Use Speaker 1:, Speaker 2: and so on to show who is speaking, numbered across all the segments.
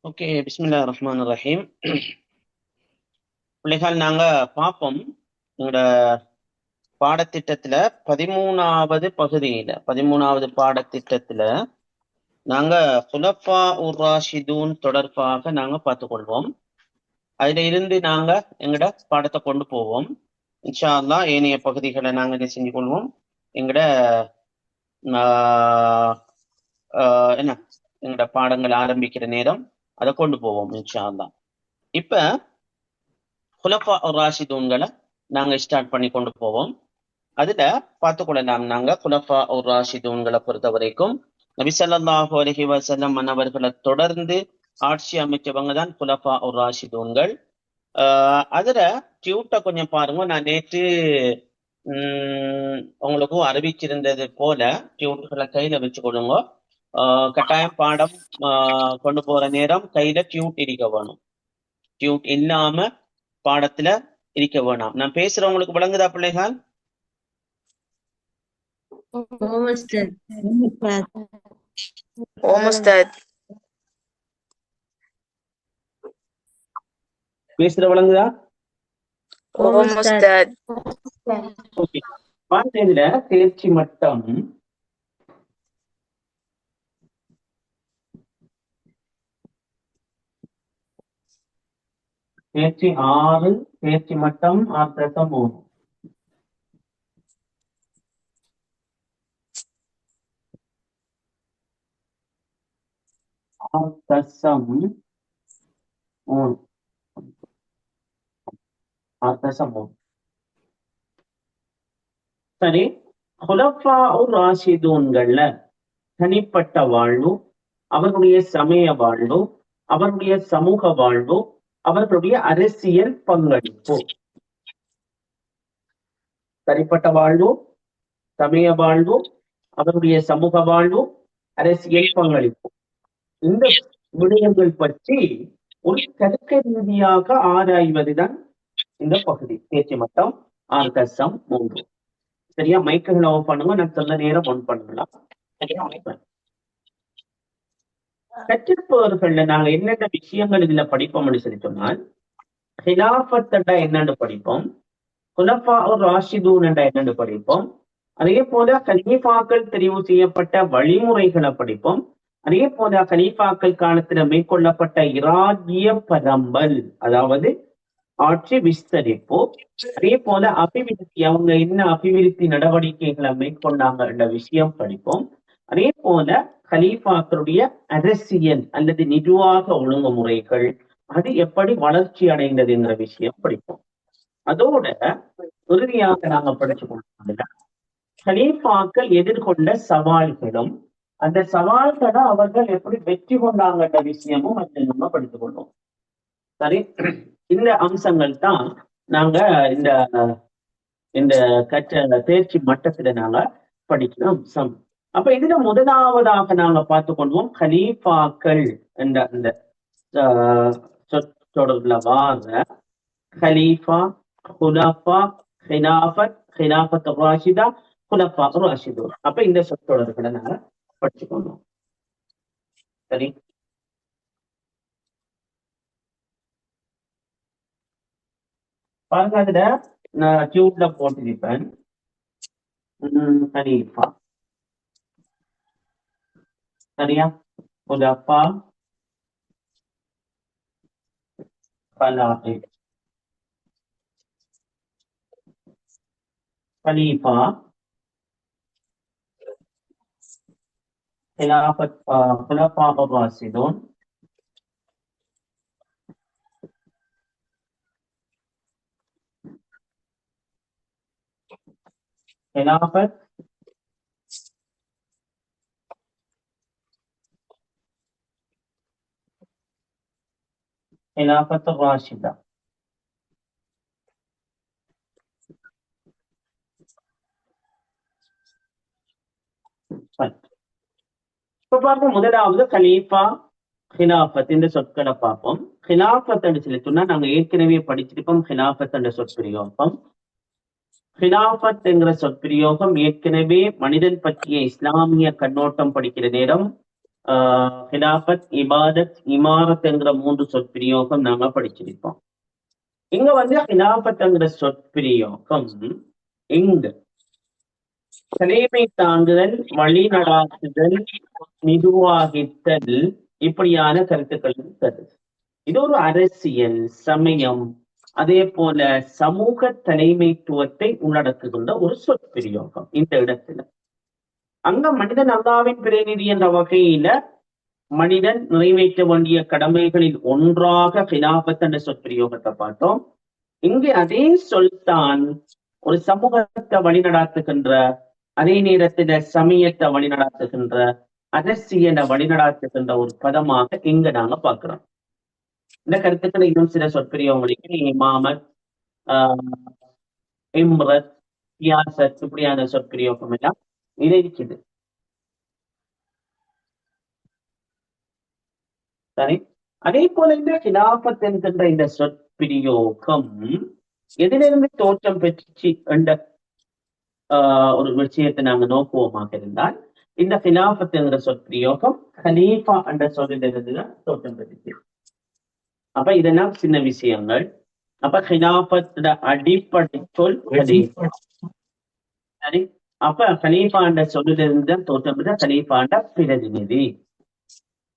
Speaker 1: Okay, பிஸ்மில்லாஹிர் ரஹ்மானிர் ரஹீம். பிள்ளைகள், நாங்க பார்ப்போம் எங்களோட பாடத்திட்டத்துல 13வது பகுதியில 13வது பாடத்திட்டத்துல நாங்க குலஃபா உர் ராஷிதூன் தொடர்பாக நாங்க பார்த்துக்கொள்வோம். அதுல இருந்து நாங்க எங்கட பாடத்தை கொண்டு போவோம். இன்ஷா அல்லாஹ் ஏனைய பகுதிகளை நாங்க என்ன செஞ்சு கொள்வோம். எங்கட என்ன எங்கட பாடங்கள் ஆரம்பிக்கிற நேரம் அதை கொண்டு போவோம் இன்ஷா அல்லாஹ். இப்ப குலஃபா ராஷிதூன்களை நாங்க ஸ்டார்ட் பண்ணி கொண்டு போவோம். அதுல பார்த்துக்கொள்ளலாம். நாங்க குலஃபா ராஷிதூன்களை பொறுத்த வரைக்கும் நபி ஸல்லல்லாஹு அலைஹி வஸல்லம் அவர்களை தொடர்ந்து ஆட்சி அமைச்சவங்க தான் குலஃபா ராஷிதூன்கள். அதுல டியூட்டை கொஞ்சம் பாருங்க. நான் நேற்று உங்களுக்கும் அறிவிச்சிருந்தது போல டியூட்டுகளை கையில வச்சுக்கொள்ளுங்க. கட்டாயம் பாடம் கொண்டு போற நேரம் கையில டியூட் இருக்க வேணும். டியூட் இல்லாம பாடத்துல இருக்க வேணாம். நான் பேசுறவங்களுக்கு விளங்குதா பிள்ளைகள்? பேசுற விளங்குதா? ஓகே, பாருங்க. இதுல தேர்ச்சி மட்டம் தேர்ச்சி 6, தேர்ச்சி மட்டம் 6.3. சரி, குலஃபா ராஷிதூன்கள்ல தனிப்பட்ட வாழ்வு, அவர்களுடைய சமய வாழ்வு, அவர்களுடைய சமூக வாழ்வு, அவர்களுடைய அரசியல் பங்களிப்பு. தனிப்பட்ட வாழ்வு, சமய வாழ்வு, அவருடைய சமூக வாழ்வு, அரசியல் பங்களிப்பு. இந்த விடயங்கள் பற்றி ஒரு தர்க்க ரீதியாக ஆராய்வதுதான் இந்த பகுதி. தேர்ச்சி மட்டம் 6.3. சரியா? மைக்குகளை ஆஃப் பண்ணுங்க. நான் சொன்ன நேரம் ஒன் பண்ணலாம். கற்றிருப்பவர்கள்ல நாங்க என்னென்ன விஷயங்கள் இதுல படிப்போம்னு சொல்லி சொன்னால், ஹிலாஃபத் என்னன்னு படிப்போம், குலஃபா ராஷிதூன் என்னன்னு படிப்போம், அதே போல கலீஃபாக்கள் தெரிவு செய்யப்பட்ட வழிமுறைகளை படிப்போம், அதே போல கலீஃபாக்கள் காலத்துல மேற்கொள்ளப்பட்ட இராஜ்ய பரம்பல், அதாவது ஆட்சி விஸ்தரிப்பு, அதே போல அபிவிருத்தி, அவங்க என்ன அபிவிருத்தி நடவடிக்கைகளை மேற்கொண்டாங்க என்ற விஷயம் படிப்போம். அதே போல கலீஃபாக்களுடைய அரசியல் அல்லது நிர்வாக ஒழுங்குமுறைகள் அது எப்படி வளர்ச்சி அடைந்ததுங்கிற விஷயம் படிப்போம். அதோட இறுதியாக நாங்க படிச்சு கொடுத்தோம்னா கலீஃபாக்கள் எதிர்கொண்ட சவால்களும் அந்த சவால்களை அவர்கள் எப்படி வெற்றி கொண்டாங்கன்ற விஷயமும் அதில் நம்ம படித்துக் கொள்வோம். சரி, இந்த அம்சங்கள் தான் நாங்க இந்த இந்த கற்ற தேர்ச்சி மட்டத்துல நாங்க படிக்கிற அம்சம். அப்ப இதுல முதலாவதாக நாங்க பார்த்துக் கொள்வோம் கலீஃபாக்கள் என்ற அந்த சொற்றொடர்ல வார கலீஃபா, குலஃபா, ஹிலாஃபத், ஹிலாஃபத் ராஷிதா, குலஃபா ராஷிதூன். அப்ப இந்த சொற்றொடர்களை நாங்க படிச்சுக்கொள்வோம். சரி, பாருங்க. அதுல நான் டியூட்ல போட்டிருப்பேன் கலீஃபா. சரியா? குலஃபா, கலாயிஃப், கலீஃபா, खिलाफत खुलफा राशिदून, खिलाफत खिलाफत राशिदा. இப்ப பார்ப்போம். முதலாவது கலீஃபா, ஹிலாஃபத் இந்த சொற்களை பார்ப்போம். ஹிலாஃபத் என்று சொல்லி சொன்னா நாங்க ஏற்கனவே படிச்சிருப்போம். ஹிலாஃபத் என்ற சொற்பிரயோகம், ஹிலாஃபத் என்கிற சொற்பிரயோகம் ஏற்கனவே மனிதன் பற்றிய இஸ்லாமிய கண்ணோட்டம் படிக்கிற நேரம் ஹிலாஃபத், இபாதத், இமாரத் என்கிற 3 சொற்பிரயோகம் நாம படிச்சிருப்போம். இங்க வந்து ஹிலாஃபத்ங்கிற சொற்பிரயோகம் இங்கு தலைமை தாங்குதல், வழி நடாத்துதல், நிர்வாகித்தல் இப்படியான கருத்துக்கள் தருது. இது ஒரு அரசியல், சமயம், அதே போல சமூக தலைமைத்துவத்தை உள்ளடக்குகின்ற ஒரு சொற்பிரயோகம் இந்த இடத்துல. அங்க மனிதன் அல்லாவின் பிரதிநிதி என்ற வகையில மனிதன் நிறைவேற்ற வேண்டிய கடமைகளில் ஒன்றாக ஹிலாஃபத் என்ற சொற்பிரயோகத்தை பார்த்தோம். இங்கே அதே சொல்தான் ஒரு சமூகத்தை வழிநடாத்துகின்ற, அதே நேரத்துல சமயத்தை வழிநடாத்துகின்ற, அரசியலை வழிநடாத்துகின்ற ஒரு பதமாக இங்க நாங்க பார்க்கிறோம். இந்த கருத்துக்களை இன்னும் சில சொற்பிரயோகங்களுக்கு இமாமத், இம்ரத், சியாசத் இப்படியான சொற்பிரயோகம் எல்லாம் இது இருக்குது. சரி, அதே போல இந்த ஹிலாஃபத் என்கின்ற இந்த சொற்பிரயோகம் எதிலிருந்து தோற்றம் பெற்று என்ற ஒரு விஷயத்தை நாங்க நோக்குவோமாக இருந்தால், இந்த ஹிலாஃபத் என்கிற சொற்பிரயோகம் ஹலீஃபா என்ற சொல்லிலிருந்து தான் தோற்றம் பெற்றுச்சு. அப்ப இதெல்லாம் சின்ன விஷயங்கள். அப்ப ஹிலாஃபத் அடிப்படை சொல் ஹலீஃபா. சரி, அப்ப ஹலீஃபா என்ற சொல்லிலிருந்து தான் தோற்றம் பெற்ற ஹலீஃபா என்ற பிரதிநிதி.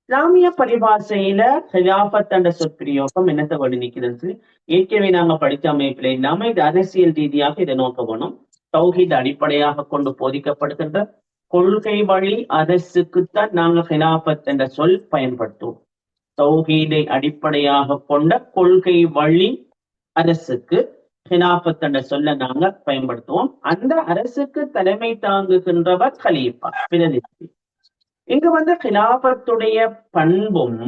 Speaker 1: இஸ்லாமிய பரிபாஷையில ஹிலாஃபத் என்ற சொற்பிரயோகம் என்னத்தை வடிநிக்கிறது? ஏற்கனவே நாங்க படித்த அமைப்பில் இல்லாம இது அரசியல் ரீதியாக இதை நோக்க வேணும். தௌஹீத் அடிப்படையாக கொண்டு போதிக்கப்படுகின்ற கொள்கை வழி அரசுக்குத்தான் நாங்க ஹிலாஃபத் என்ற சொல் பயன்படுத்துவோம். தௌஹீதை அடிப்படையாக கொண்ட கொள்கை வழி அரசுக்கு ஹிலாஃபத் என்ற சொல்ல நாங்க பயன்படுத்துவோம். அந்த அரசுக்கு தலைமை தாங்குகின்றவர் கலீஃபா, பிரதிநிதி. இங்கு வந்து ஹிலாஃபத்துடைய பண்பும்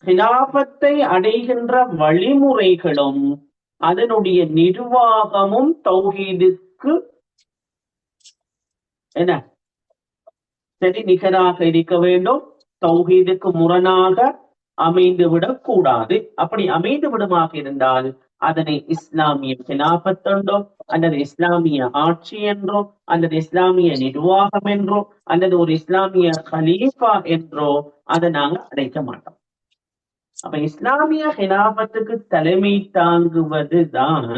Speaker 1: ஹிலாஃபத்தை அடைகின்ற வழிமுறைகளும் அதனுடைய நிர்வாகமும் தௌஹீதுக்கு என்ன சரி நிகராக இருக்க வேண்டும். தௌஹீதுக்கு முரணாக அமைந்து விடக் கூடாது. அப்படி அமைந்து விடுமாக இருந்தால் அதனை இஸ்லாமிய ஹிலாஃபத் என்றோ, அல்லது இஸ்லாமிய ஆட்சி என்றோ, அல்லது இஸ்லாமிய நிர்வாகம் என்றோ, அல்லது ஒரு இஸ்லாமிய கலீஃபா என்றோ அதை நாங்க அழைக்க மாட்டோம். அப்ப இஸ்லாமிய ஹிலாஃபத்துக்கு தலைமை தாங்குவதுதான்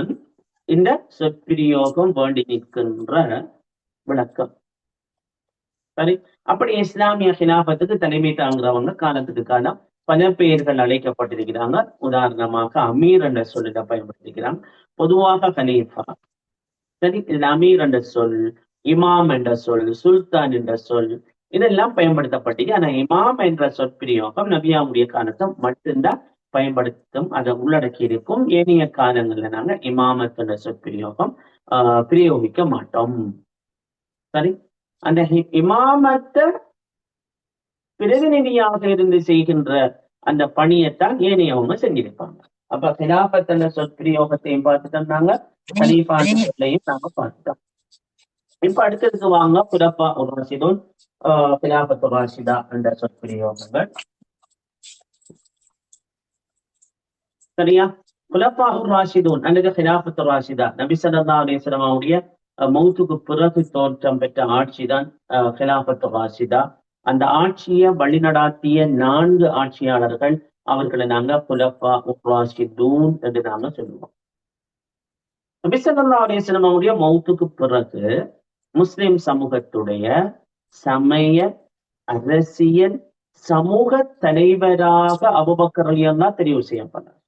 Speaker 1: இந்த சொற்பிரயோகம் வேண்டி நிற்கின்ற விளக்கம். சரி, அப்படி இஸ்லாமிய ஹிலாஃபத்துக்கு தலைமை தாங்குறவங்க காலத்துக்கு காலம் பல பெயர்கள் அழைக்கப்பட்டிருக்கிறாங்க. உதாரணமாக அமீர் என்ற சொல்லிட பயன்படுத்திக்கிறாங்க. பொதுவாக கலீஃபா, சரி, இதுல அமீர் என்ற சொல், இமாம் என்ற சொல், சுல்தான் என்ற சொல் இதெல்லாம் பயன்படுத்தப்பட்டது. ஆனா இமாம் என்ற சொற்பிரயோகம் நபியாவுடைய காலத்தை மட்டும்தான் பயன்படுத்தும், அதை உள்ளடக்கி இருக்கும். ஏனைய காலங்கள்ல நாங்க இமாமத் என்ற சொற்பிரயோகம் பிரயோகிக்க மாட்டோம். சரி, அந்த இமாமத்தை பிரதிநிதியாக இருந்து செய்கின்ற அந்த பணியைத்தான் ஏனையவங்க செஞ்சிருப்பாங்க. அப்ப ஹிலாஃபத் என்ற சொற்பிரயோகத்தையும் பார்த்துட்டோம், நாங்க கலீஃபா சொல்லையும் நாங்க பார்த்துட்டோம். இப்ப அடுத்ததுக்கு வாங்க குலஃபா உர் ராஷிதூன், ஹிலாஃபத் ராஷிதா என்ற சொற்பிரயோகங்கள். சரியா, குலஃபா உர் ராஷிதூன் அல்லது ஹிலாஃபத் ராஷிதா நபி ஸல்லல்லாஹு அலைஹி வஸல்லம் அவருடைய மௌத்துக்கு பிறகு தோற்றம் பெற்ற ஆட்சிதான் ஹிலாஃபத் ராஷிதா. அந்த ஆட்சியை வழிநடாத்திய 4 ஆட்சியாளர்கள், அவர்களை நாங்க குலஃபா உர் ராஷிதூன் என்று நாங்க சொல்லுவோம். நபி ஸல்லல்லாஹு அலைஹி வஸல்லம் அவருடைய மௌத்துக்கு பிறகு முஸ்லிம் சமூகத்துடைய சமய, அரசியல், சமூக தலைவராக அபூபக்கர் ரலியல்லாஹு தெரிவு செய்யப்பட்டார்.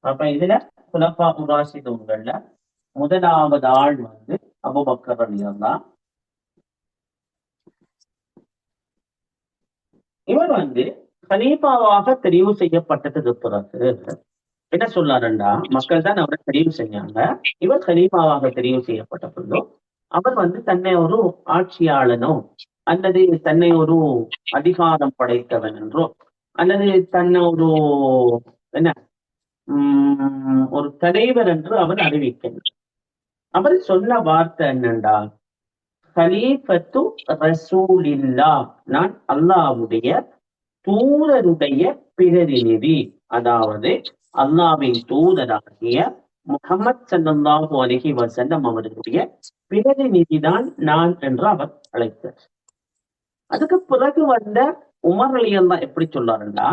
Speaker 1: அப்ப இதுல குலஃபா உர் ராஷிதூன்கள்ல முதலாவது ஆள் வந்து அபூபக்கர் ரலியல்லாஹு. இவர் வந்து கலீஃபாவாக தெரிவு செய்யப்பட்டதுக்கு பிறகு என்ன சொன்னாருண்டா, மக்கள் தான் அவரை தெரிவு செஞ்சாங்க. இவர் கலீஃபாவாக தெரிவு செய்யப்பட்ட பொழுதோ அவர் வந்து தன்னை ஒரு ஆட்சியாளனோ, அல்லது தன்னை ஒரு அதிகாரம் படைத்தவன் என்றோ, அல்லது தன்னை ஒரு என்ன ஒரு தலைவர் என்று அவர் அறிவிக்கின்றார். அவர் சொன்ன வார்த்தை என்னண்டா, கலீஃபத்து ரசூலில்லாஹ், நான் அல்லாஹ்வுடைய தூதருடைய பிரதிநிதி, அதாவது அல்லாஹ்வின் தூதராகிய முஹம்மது ஸல்லல்லாஹு அலைஹி வஸல்லம் அவர்களுடைய பிரதிநிதிதான் நான் என்று அவர் அழைத்தார். அதுக்கு பிறகு வந்த உமர் ரலியல்லாஹு எப்படி சொல்றாருன்னா,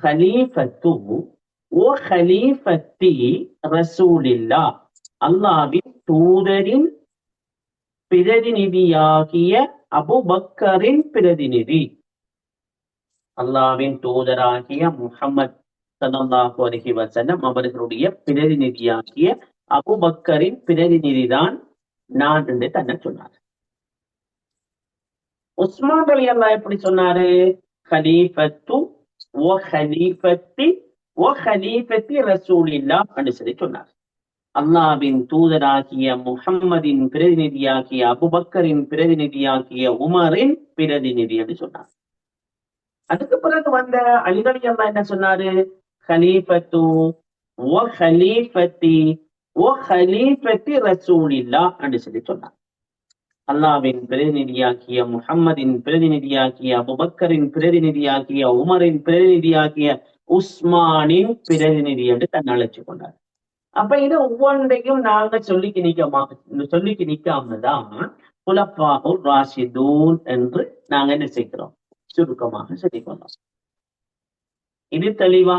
Speaker 1: ஹலீஃபத்து ஓ ஹலீஃபத்தி ரசூலில்லா, அல்லாஹ்வின் தூதரின் பிரதிநிதியாகிய அபூபக்கரின் பிரதிநிதி, அல்லாஹ்வின் தூதராகிய முஹம்மது ஸல்லல்லாஹு அலைஹி வஸல்லம் அவர்களுடைய பிரதிநிதியாகிய அபூபக்கரின் பிரதிநிதிதான் நான் என்று தன்னை சொன்னார். உஸ்மான் ரலியல்லாஹு எப்படி சொன்னாரு? ஹலீஃபத்து ஓ ஹலீஃபத்தி ஓ ஹலீஃபத்தி ரசூலில்லாஹ் என்று சொல்லி சொன்னார். அல்லாஹ்வின் தூதராகிய முஹம்மதின் பிரதிநிதியாகிய அபூபக்கரின் பிரதிநிதியாகிய உமரின் பிரதிநிதி என்று சொன்னார். அதுக்கு பிறகு வந்த அலி ரலியல்லாஹு என்ன சொன்னாரு? ஹலீஃபத்து ஓ ஹலீஃபத்தி ஓ ஹலீஃபத்தி ரசூலில்லாஹ் என்று சொல்லி சொன்னார். அல்லாஹ்வின் பிரதிநிதியாகிய முஹம்மதின் பிரதிநிதியாகிய அபூபக்கரின் பிரதிநிதியாகிய உமரின் பிரதிநிதியாகிய உஸ்மானின் பிரதிநிதி என்று தன்னை அழைச்சு கொண்டார். அப்ப இதை ஒவ்வொன்றையும் நாங்க சொல்லிக்கு நிக்காமதான் குலஃபாஉர் ராஷிதூன் என்று நாங்க என்ன செய்கிறோம், சுருக்கமாக சொல்லிக் கொண்டோம். இது தெளிவா?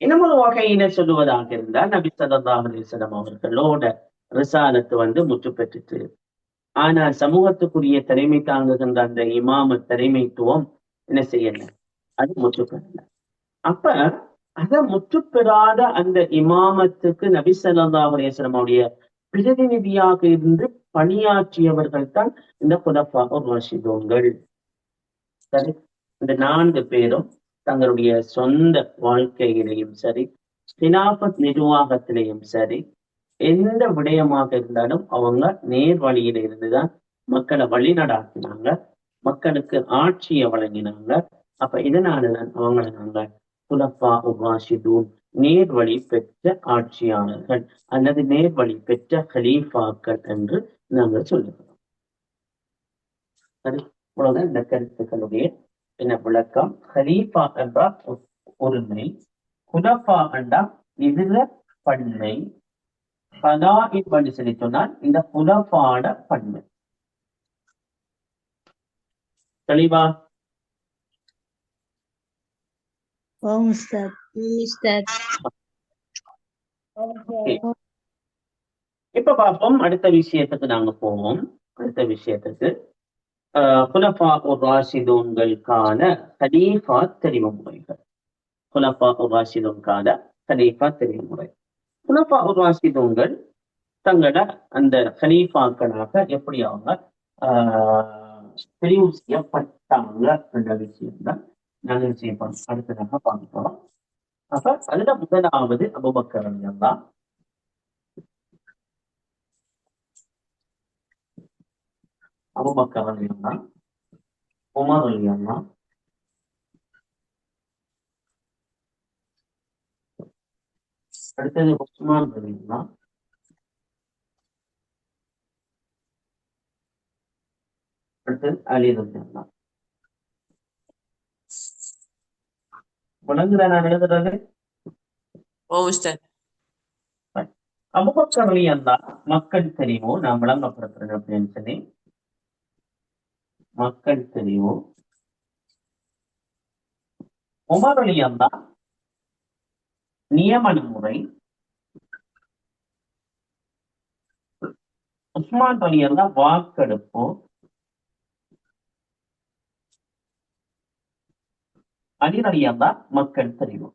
Speaker 1: இன்னமொரு வகையில சொல்லுவதாக இருந்தால், நபி ஸல்லல்லாஹு அலைஹி வஸல்லம் அவர்களோட ரிசாலத்து முற்று பெற்றுட்டு, ஆனால் சமூகத்துக்குரிய தலைமை தாங்குகின்ற அந்த இமாமத் தலைமைத்துவம் என்ன செய்யல, அது முற்று பெறல. அப்ப அத முற்று பெறாத அந்த இமாமத்துக்கு நபி ஸல்லல்லாஹு அலைஹி வஸல்லம் அவருடைய பிரதிநிதியாக இருந்து பணியாற்றியவர்கள் தான் இந்த குலஃபாஉர் ராஷிதூன்கள். சரி, இந்த 4 பேரும் தங்களுடைய சொந்த வாழ்க்கையிலையும் சரி, கிலாஃபத் நிர்வாகத்திலையும் சரி, எந்த விடயமாக இருந்தாலும் அவங்க நேர் வழியில இருந்துதான் மக்களை வழி நடாத்தினாங்க, மக்களுக்கு ஆட்சியை வழங்கினாங்க. அப்ப இதனாலதான் அவங்களை நாங்க குலஃபாஉர் ராஷிதூன், நேர் வழி பெற்ற ஆட்சியாளர்கள் அல்லது நேர் வழி பெற்ற ஹலீஃபாக்கள் என்று நாங்கள் சொல்லுகிறோம். சரி, இவ்வளவுதான் இந்த கருத்துக்களுடைய என்ன விளக்கம். ஹலீஃபா என்றால் ஒருமை, குலஃபா என்றால் இதுல பன்மை, ஹலாயிப் என்று சொல்லி சொன்னால் இந்த குலஃபாட பன்மை. தெளிவா? இப்ப பார்ப்போம், அடுத்த விஷயத்துக்கு நாங்க போவோம். அடுத்த விஷயத்துக்கு குலஃபாஉர் ராஷிதூன்களுக்கான கலீஃபா தெரிவு முறைகள். குலஃபாஉர் ராஷிதூன்கான கலீஃபா தெரிவு முறை. குலஃபாஉர் ராஷிதூன்கள் தங்களோட அந்த கலீஃபாக்களாக எப்படி அவங்க தெரிவு செய்யப்பட்டாங்க என்ற விஷயம் தான் நாங்கள் செய்யப்போம், அடுத்ததாக பார்க்க போறோம். அப்ப அதுல முதலாவது அபூபக்கர் ரலியல்லாஹு, அபூபக்கர் ரலியல்லாஹு, உமர் ரலியல்லாஹு, அடுத்தது உஸ்மான் ரலியல்லாஹு, அடுத்தது அலி ரலியல்லாஹு. விளங்குதா நான் எழுதுறது? அபூபக்கர் ரலியல்லாஹு மக்கள் தெரிவோ நான் விளங்கப்படுத்துறது அப்படின்னு சொல்லி, மக்கள் தெரிவோ. உமர் ரலியல்லாஹு நியமன முறை, உஸ்மான் ரலியல்லாஹு வாக்கெடுப்போ, அலி ரலியல்லாஹு மக்கள் தெரிவோ.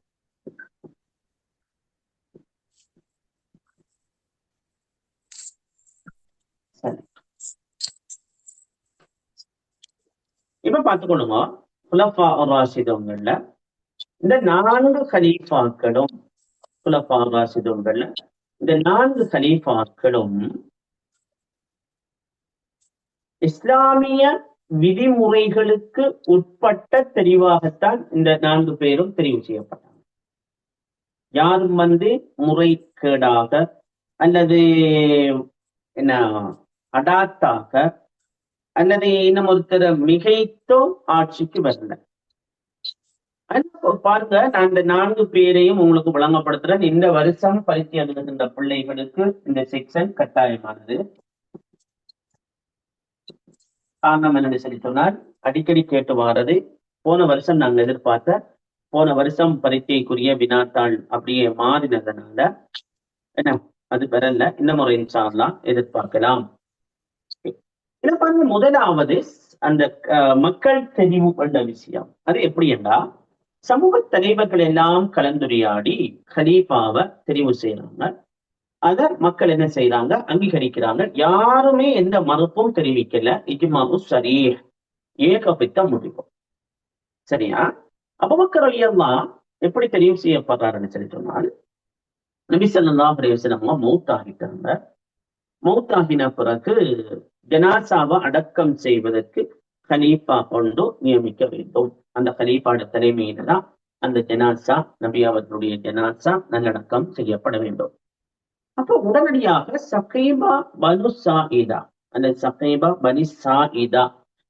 Speaker 1: சரி, இப்ப பார்த்துக்கொள்ளுங்க, குலஃபாஉர் ராஷிதூன்கள்ல இந்த 4 கலீஃபாக்களும், குலஃபாஉர் ராஷிதூன்கள்ல இந்த 4 கலீஃபாக்களும் இஸ்லாமிய விதிமுறைகளுக்கு உட்பட்ட தெரிவாகத்தான் இந்த 4 பேரும் தெரிவு செய்யப்பட்டாங்க. யாரும் முறைகேடாக அல்லது என்ன அடாத்தாக அல்லது இன்னும் ஒருத்தர மிகைத்தோ ஆட்சிக்கு வரல. பாருங்க, நான் இந்த 4 பேரையும் உங்களுக்கு விளங்கப்படுத்துறேன். இந்த வருஷம் பரீட்சை எழுதுகின்ற பிள்ளைகளுக்கு இந்த செக்ஷன் கட்டாயமானது. காரணம் என்னன்னு சொல்லி சொன்னால், அடிக்கடி கேட்டு வாரது, போன வருஷம் நாங்க எதிர்பார்த்த போன வருஷம் பரீட்சைக்குரிய வினாத்தாள் அப்படியே மாறினதுனால என்ன அது வரல. இந்த முறை இன்ஷா அல்லாஹ் எதிர்பார்க்கலாம். இதை பாருங்க, முதலாவது அந்த மக்கள் தெரிவு என்ற விஷயம். அது எப்படி என்றா, சமூக தலைவர்கள் எல்லாம் கலந்துரையாடி கலீஃபாவை தெரிவு செய்யறாங்க. அத மக்கள் என்ன செய்யறாங்க, அங்கீகரிக்கிறாங்க. யாருமே எந்த மறுப்பும் தெரிவிக்கல. இஜ்மாஉ ஸரீஹ், ஏகபித்த முடிவு. சரியா? அபூபக்கர் ரலியல்லாஹு எப்படி தெரிவு செய்யப்படுறாருன்னு சொல்லி சொன்னால், நபி ஸல்லல்லாஹு அலைஹி வஸல்லம் மௌத்தாகிட்டாங்க. மௌத்தாகின பிறகு ஜனாசாவை அடக்கம் செய்வதற்கு கலீஃபா கொண்டு நியமிக்க வேண்டும். அந்த கலீஃபாட தலைமையில தான் அந்த ஜனாசா, நபி அவர்களுடைய ஜனாசா நல்லடக்கம் செய்யப்பட வேண்டும். அப்ப உடனடியாக சகைபா பனு சாயிதா, அந்த சகைபா பனி சாயிதா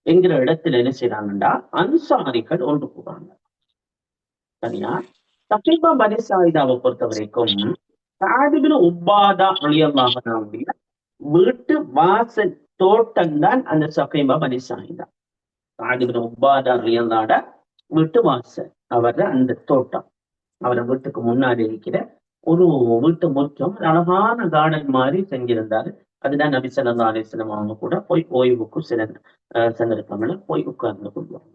Speaker 1: என்கிற இடத்துல என்ன செய்யறாங்கன்னா, அன்சாரிகள் ஒன்று போவாங்க. சரியா? சகைபா பனி சாயிதாவை பொறுத்த வரைக்கும் சஅத் இப்னு உபாதா ரலியல்லாஹு அன்ஹுடைய வீட்டு வாசல் தோட்டம் தான் அந்த சகைபா பனி சாயிதா. சஅத் இப்னு உபாதா ரலியல்லாஹு வீட்டு வாசல், அவர அந்த தோட்டம், அவரை வீட்டுக்கு முன்னாடி இருக்கிற ஒரு வீட்டு முற்றம் அழகான கார்டன் மாதிரி செஞ்சிருந்தாரு. அதுதான் நபி ஸல்லல்லாஹு அலைஹி வஸல்லம் அவங்க கூட போய் ஓய்வுக்கு சில சந்தர்ப்பங்களை போய் உட்கார்ந்து கொள்வாங்க.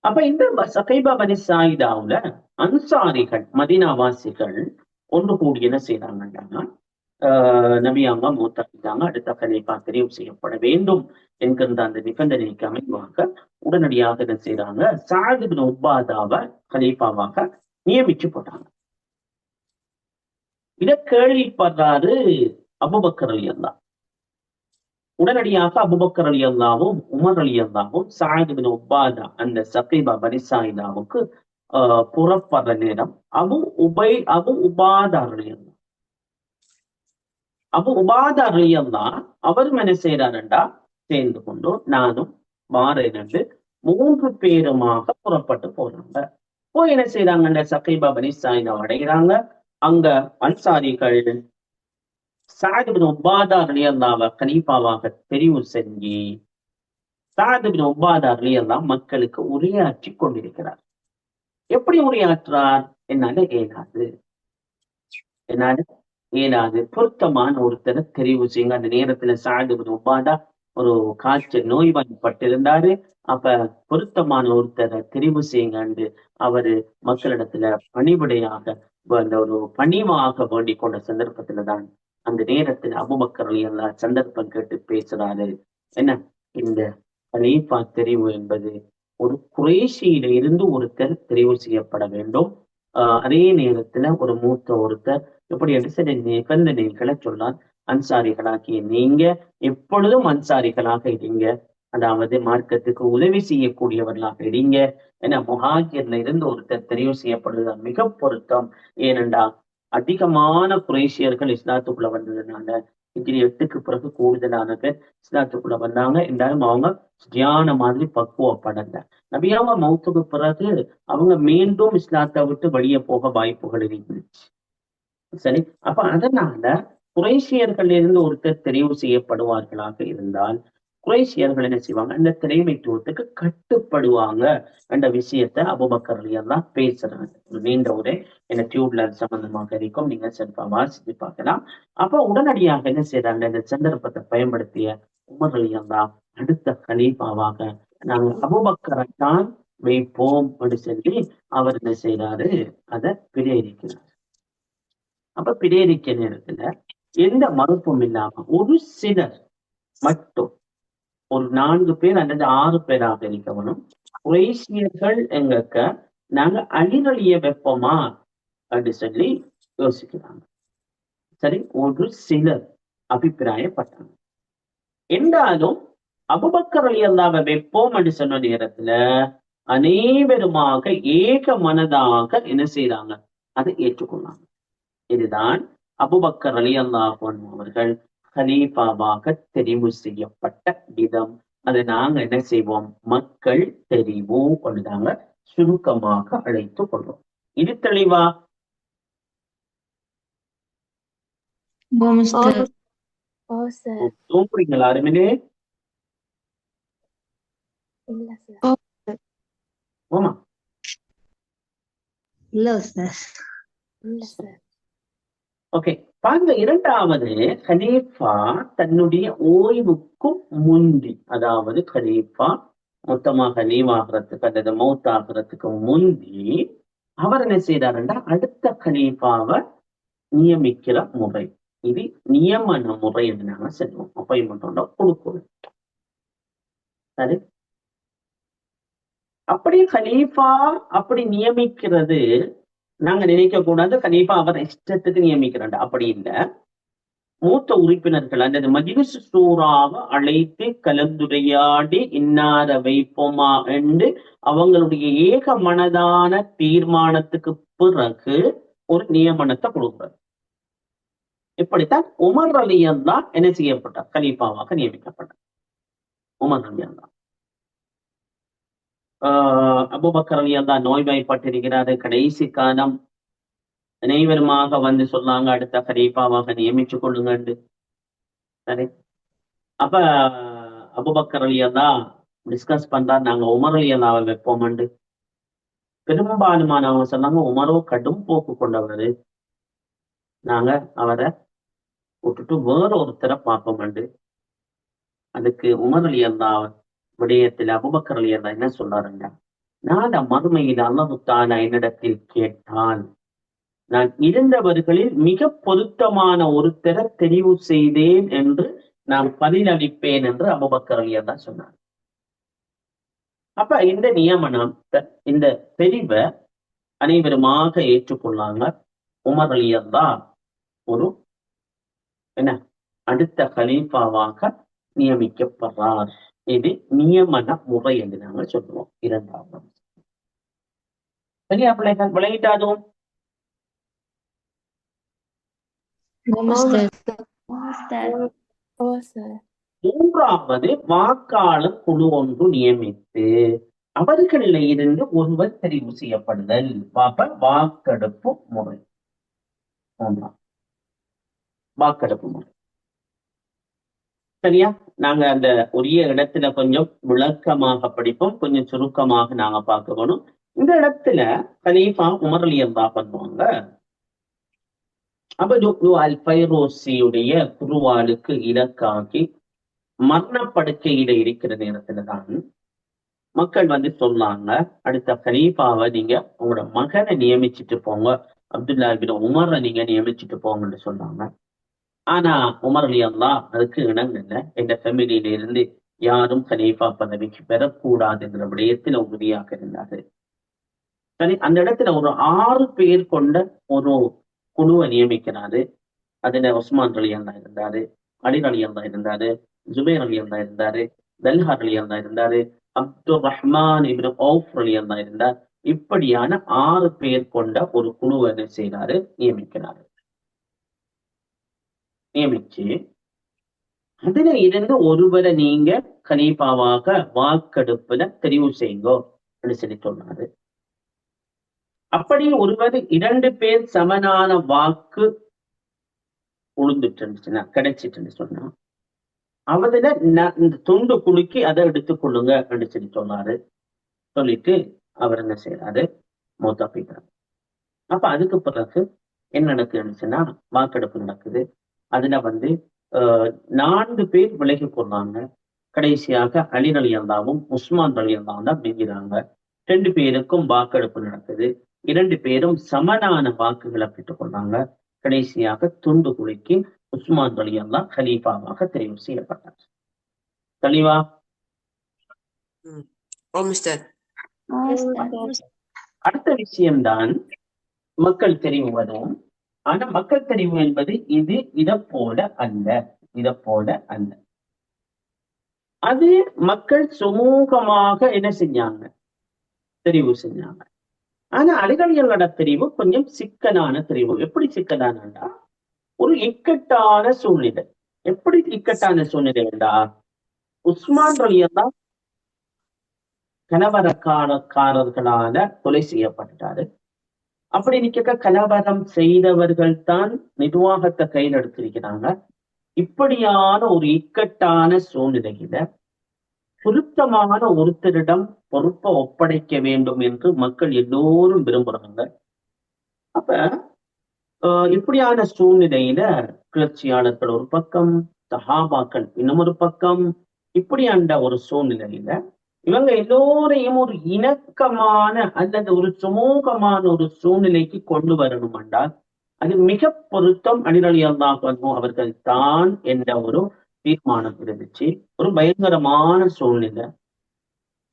Speaker 1: அப்ப இந்த சகைபா பனி சாயிதாவுல அன்சாரிகள், மதீனாவாசிகள் ஒன்று கூடி என்ன செய்யறாங்கன்னா, நபி அவங்க மூத்தாக்கிட்டாங்க, அடுத்த கலீஃபா தெரிவு செய்யப்பட வேண்டும் என்கின்ற அந்த நிபந்தனைக்கு அமைவாக உடனடியாக என்ன செய்யறாங்க, சஅத் இப்னு உபாதாவை கலீஃபாவாக நியமிச்சு போட்டாங்க. இதை கேள்விப்படுறாரு அபூபக்கர் ரலியல்லாஹு. உடனடியாக அபூபக்கர் ரலியல்லாஹுவும் உமர் ரலியல்லாஹுவும் சஅத் இப்னு உபாதா அந்த சகைபா பனி சாயிதாவுக்கு புறப்படுற நேரம் அபு உபாதா ரலியல்லாஹு, அபு உபாதா ரலியல்லாஹு அவரும் என்ன செய்யறாருண்டா, சேர்ந்து கொண்டு நானும் வாரேன் என்று 3 பேருமாக புறப்பட்டு போறாங்க. போய் என்ன செய்யறாங்க, சகைபா பனி சாயிதா அடைகிறாங்க. அங்க அன்சாரிகள் சஅத் இப்னு உபாதா ரலியல்லாஹு கலீஃபாவாக தெரிவு செஞ்சு சஅத் இப்னு உபாதா ரலியல்லாஹு மக்களுக்கு உரையாற்றி கொண்டிருக்கிறார். எப்படி உரையாற்றார்? என்னால ஏனாது பொருத்தமான ஒருத்தரை தெரிவு செய்யுங்க. அந்த நேரத்துல சஅத் இப்னு உபாதா ஒரு காய்ச்சல் நோய்வாய்ப்பட்டிருந்தாரு. அப்ப பொருத்தமான ஒருத்தரை தெரிவு செய்யுங்க அவரு மக்களிடத்துல பணிவிடையாக அந்த ஒரு பணிவாக வேண்டிக் கொண்ட சந்தர்ப்பத்துலதான் அந்த நேரத்தில் அபூபக்கர் ரலியல்லாஹு சந்தர்ப்பம் கேட்டு பேசுறாரு. என்ன, இந்த கலீஃபா தெரிவு என்பது ஒரு குறைஷியில இருந்து ஒருத்தர் தெரிவு செய்யப்பட வேண்டும். அதே நேரத்துல ஒரு மூத்த ஒருத்தர், எப்படி என்று சில நிபந்தனைகளை சொன்னார். அன்சாரிகளாகிய நீங்க எப்பொழுதும் அன்சாரிகளாக இருங்க, அதாவது மார்க்கத்துக்கு உதவி செய்யக்கூடியவர்களாக இருங்க. ஏன்னா முஹாஜிர்ல இருந்து ஒருத்தர் தெரிவு செய்யப்படுறது மிக பொருத்தம். ஏனென்றா அதிகமான குறைஷியர்கள் இஸ்லாத்துக்குள்ள வந்ததுனால ஹிஜ்ரி 8க்கு பிறகு கூடுதலான பேர் இஸ்லாத்துக்குள்ள வந்தாங்க. என்றாலும் அவங்க தியான மாதிரி பக்குவப்படல. நபியாவ மௌத்துக்கு பிறகு அவங்க மீண்டும் இஸ்லாத்தை விட்டு வெளியே போக வாய்ப்புகள் இருந்துச்சு. சரி, அப்ப அதனால குறைஷியர்கள் இருந்து ஒருத்தர் தெரிவு செய்யப்படுவார்களாக இருந்தால் குறைஷியர்கள் என்ன செய்வாங்க, இந்த தலைமைத்துவத்துக்கு கட்டுப்படுவாங்க என்ற விஷயத்த அபூபக்கர் ரலியல்லாஹு பேசுறாங்க. ஒரு நீண்ட உரை என்ன டியூப்ல சம்பந்தமாக இருக்கும், நீங்க சிறப்பா வாசித்து பார்க்கலாம். அப்ப உடனடியாக என்ன செய்யறாங்க, இந்த சந்தர்ப்பத்தை பயன்படுத்திய உமர் ரலியல்லாஹு அடுத்த கலீஃபாவாக நாங்க அபூபக்கரை தான் வைப்போம் என்று சொல்லி அவர் என்ன செய்யறாரு, அதை பிரேரிக்கிறார். அப்ப பிரேரிக்க நேரத்துல எந்த மறுப்பும் இல்லாம ஒரு சிலர் மட்டும், ஒரு 4 பேர் அல்லது 6 பேராக இருக்கணும், குறைஷியர்கள் எங்கக்க நாங்க அலிரலிய வைப்போமா அப்படி சொல்லி யோசிக்கிறாங்க. சரி, ஒரு சிலர் அபிப்பிராயப்பட்டாங்க. என்றாலும் அபூபக்கர் ரலியல்லாஹு வைப்போம் என்று சொன்ன நேரத்துல அனைவருமாக ஏக மனதாக என்ன செய்யறாங்க, அதை ஏற்றுக்கொள்ளாங்க. இதுதான் அபூபக்கர் ரலியல்லாஹு அன்ஹு அவர்கள் கலீஃபாவாக தெரிவு செய்யப்பட்ட விதம். அதை நாங்க என்ன செய்வோம், மக்கள் தெரிவு கொண்டுதாங்க சுருக்கமாக அழைத்துக் கொள்வோம். இது தெளிவா? தூங்குறீங்களா அருமினே? ஆமா ஓகே. பாருங்க, இரண்டாவது கலீஃபா தன்னுடைய ஓய்வுக்கும் முந்தி, அதாவது கலீஃபா மொத்தமாக லீவாகிறதுக்கு அல்லது மௌத்தாகிறதுக்கு முந்தி அவர் என்ன செய்யறாருன்னா அடுத்த கலீஃபாவை நியமிக்கிற முறை. இது நியமன முறை என்று நாங்க சொல்லுவோம். அப்பாயின்மெண்ட் கொடுக்கணும். சரி, அப்படி கலீஃபா அப்படி நியமிக்கிறது நாங்க நினைக்க கூடாது. கலீஃபா அவர் இஷ்டத்துக்கு நியமிக்கிறாங்க, அப்படி இல்லை. மூத்த உறுப்பினர்கள் அல்லது மஜ்லிஸ் சூராவை அழைத்து கலந்துரையாடி இன்னார வைப்போமா என்று அவங்களுடைய ஏக மனதான தீர்மானத்துக்கு பிறகு ஒரு நியமனத்தை கொடுக்கிறார். இப்படித்தான் உமர் ரலியல்லாஹ் என்ன செய்யப்பட்டார்? கலீஃபாவாக நியமிக்கப்பட்டார் உமர் ரலியல்லாஹ். அபூபக்கர் ரலியல்லாஹ் நோய்வாய்ப்பட்டிருக்கிறாரு, கடைசி காலம். அனைவருமாக வந்து சொன்னாங்க அடுத்த கலீஃபாவாக நியமிச்சு கொள்ளுங்க. சரி, அப்ப அபூபக்கர் ரலியல்லாஹ் டிஸ்கஸ் பண்றாரு, நாங்க உமர் ரலியல்லாஹ்வை வைப்போம்ண்டு. பெரும்பாலுமானவங்க சொன்னாங்க உமரோ கடும் போக்கு கொண்டவரு, நாங்க அவரை விட்டுட்டு வேற ஒருத்தரை பார்ப்போம்ண்டு. அதுக்கு உமர் ரலியல்லாஹ் விடயத்தில் அபூபக்கர் ரலியல்லாஹ் என்ன சொல்றாருங்க, நான் மறுமையில் அல்லாஹ் தஆலா என்னிடத்தில் கேட்டால் நான் இருந்தவர்களில் மிக பொருத்தமான ஒருத்தரை தெரிவு செய்தேன் என்று நான் பதிலளிப்பேன் என்று அபூபக்கர் ரலியல்லாஹ் சொன்னார். அப்ப இந்த நியமனம், இந்த தெரிவை அனைவருமாக ஏற்றுக்கொள்ளாங்க. உமர் ரலியல்லாஹ் ஒரு என்ன அடுத்த கலீஃபாவாக நியமிக்கப்படுறார். இது நியமன முறை என்று நாங்கள் சொல்லுவோம். இரண்டாவது சரியா பிள்ளைகள், விளையிட்டாதும் மூன்றாவது வாக்காளர் குழு ஒன்று நியமித்து அவர்களில் இருந்து ஒருவர் தெரிவு செய்யப்படுதல். வாக்கெடுப்பு முறை. மூன்றாம் வாக்கெடுப்பு முறை. சரியா, நாங்க அந்த உரிய இடத்துல கொஞ்சம் விளக்கமாக படிப்போம், கொஞ்சம் சுருக்கமாக நாங்க பார்க்கணும். இந்த இடத்துல கலீஃபா உமர் ரலியல்லாஹ் பண்ணுவாங்க. அபு அல் ஃபைரோசியுடைய குருவாலுக்கு இலக்காகி மரணப்படுக்கையில இருக்கிற நேரத்துலதான் மக்கள் வந்து சொன்னாங்க, அடுத்த கலீஃபாவை நீங்க உங்களோட மகனை நியமிச்சுட்டு போங்க, அப்துல்லா இப்னு உமரை நீங்க நியமிச்சுட்டு போங்கன்னு சொன்னாங்க. ஆனா உமர் ரலியல்லாஹ் அதுக்கு இணங்கல. எங்க ஃபேமிலியில இருந்து யாரும் கலீஃபா பதவிக்கு பெறக்கூடாதுங்கிற விடயத்துல உறுதியாக இருந்தாரு. சரி, அந்த இடத்துல ஒரு 6 பேர் கொண்ட ஒரு குழுவை நியமிக்கிறாரு. அதுல உஸ்மான் ரலியல்லாஹ் இருந்தாரு, அலி ரலியல்லாஹ் இருந்தாரு, ஜுபைர் ரலியல்லாஹ் இருந்தாரு, தல்ஹா ரலியல்லாஹ் இருந்தாரு, அப்துர் ரஹ்மான் இப்னு ஔஃப் ரலியல்லாஹ் இருந்தார். இப்படியான 6 பேர் கொண்ட ஒரு குழுவை என்ன செய்யறாரு? நியமிக்கிறாரு. நியமிச்சு அதுல இருந்து ஒருவரை நீங்க கலீஃபாவாக வாக்கெடுப்புல தெரிவு செய்யுங்கோ அப்படின்னு சொல்லி சொன்னாரு. அப்படி ஒருவர் 2 பேர் சமனான வாக்கு உளுந்துட்டு கிடைச்சிட்டு சொன்னா அவதுல இந்த துண்டு குலுக்கி அதை எடுத்துக்கொள்ளுங்க அப்படின்னு சொல்லி சொன்னாரு. சொல்லிட்டு அவர் என்ன செய்யறாரு? மௌத்தா போயிட்டாரு. அப்ப அதுக்கு பிறகு என்ன நடக்குதுன்னா வாக்கெடுப்பு நடக்குது. அதுல வந்து 4 பேர் விலகி கொள்றாங்க. கடைசியாக அலி ரலியல்லாஹும் உஸ்மான் ரலியல்லாஹும் தான் மிஞ்சுறாங்க. 2 பேருக்கும் வாக்கெடுப்பு நடக்குது. 2 பேரும் சமனான வாக்குகளை பெற்றுக் கொள்றாங்க. கடைசியாக துண்டு குலுக்கி உஸ்மான் ரலியல்லாஹ் கலீஃபாவாக தெரிவு செய்யப்பட்டார். தெளிவா? அடுத்த விஷயம்தான் மக்கள் தெரிவு வரும். ஆனா மக்கள் தெரிவு என்பது இதை போல அல்ல. அது மக்கள் சுமூகமாக என்ன செஞ்சாங்க? தெரிவு செஞ்சாங்க. ஆனா அலிகளிகளோட தெரிவு கொஞ்சம் சிக்கலான தெரிவு. எப்படி சிக்கலானா, ஒரு இக்கட்டான சூழ்நிலை. எப்படி இக்கட்டான சூழ்நிலை என்றா, உஸ்மான் ரலியல்லாஹ் கலவரக்காரர்களால கொலை செய்யப்பட்டாரு. அப்படி நிக்க கலவரம் செய்தவர்கள் தான் நிர்வாகத்தை கையில் எடுத்திருக்கிறாங்க. இப்படியான ஒரு இக்கட்டான சூழ்நிலையில பொருத்தமான ஒருத்தரிடம் பொறுப்பை ஒப்படைக்க வேண்டும் என்று மக்கள் எல்லோரும் விரும்புறாங்க. அப்ப இப்படியான சூழ்நிலையில கிளர்ச்சியாளர்கள் ஒரு பக்கம், சஹாபாக்கள் இன்னும் பக்கம், இப்படியான ஒரு சூழ்நிலையில இவங்க எல்லோரையும் ஒரு இணக்கமான அல்லது ஒரு சுமூகமான ஒரு சூழ்நிலைக்கு கொண்டு வரணும் என்றால் அது மிக பொருத்தம் அலி அல்லாஹு அவர்கள் தான் என்ற ஒரு தீர்மானம் இருந்துச்சு. ஒரு பயங்கரமான சூழ்நிலை.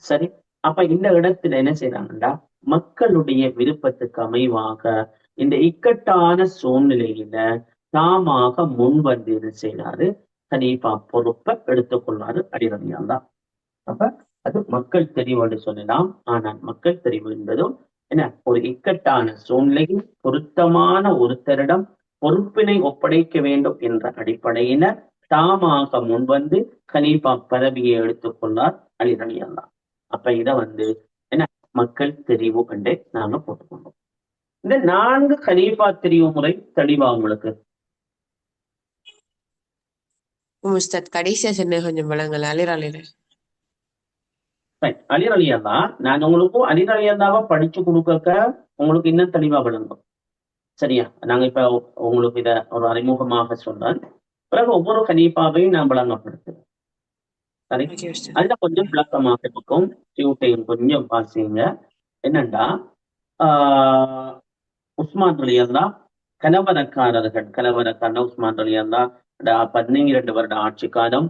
Speaker 1: சரி, அப்ப இந்த இடத்துல என்ன செய்யறாங்கன்னா மக்களுடைய விருப்பத்துக்கு அமைவாக இந்த இக்கட்டான சூழ்நிலையில தாமாக முன் வந்து என்ன செய்யறாரு, கலீஃபா பொறுப்பை எடுத்துக்கொள்ளாரு அலி ரலியல்லாஹு. அப்ப அது மக்கள் தெரிவு என்று சொல்லலாம். ஆனால் மக்கள் தெரிவு என்பதும் என்ன, ஒரு இக்கட்டான சூழ்நிலையில் பொருத்தமான ஒருத்தரிடம் பொறுப்பினை ஒப்படைக்க வேண்டும் என்ற அடிப்படையில தாமாக முன்வந்து கலீஃபா பதவியை எடுத்துக்கொண்டார் அலி ரலியல்லாஹு. அப்ப இத என்ன, மக்கள் தெரிவு என்று நாங்க போட்டுக்கொண்டோம். இந்த 4 கலீஃபா தெரிவு முறை தெளிவா உங்களுக்கு?
Speaker 2: உஸ்தாத் கடைசியா சொன்ன கொஞ்சம் விளங்கல. அலி
Speaker 1: ரலியல்லாஹு நான் உங்களுக்கு அலி ரலியல்லாஹுவை படிச்சு கொடுக்க உங்களுக்கு இன்னும் தெளிவா விளங்கும். சரியா? நாங்க இப்ப உங்களுக்கு இத ஒரு அறிமுகமாக சொல்றேன். பிறகு ஒவ்வொரு கலீஃபாவையும் நான் விளங்கப்படுத்துறேன். சரி, அதுல கொஞ்சம் விளக்கமாக இருக்கும். டியூட்டையும் கொஞ்சம் வாசிங்க. என்னண்டா உஸ்மான் ரலியல்லாஹு கலவரக்காரன் உஸ்மான் ரலியல்லாஹு 12 வருட ஆட்சி காலம்,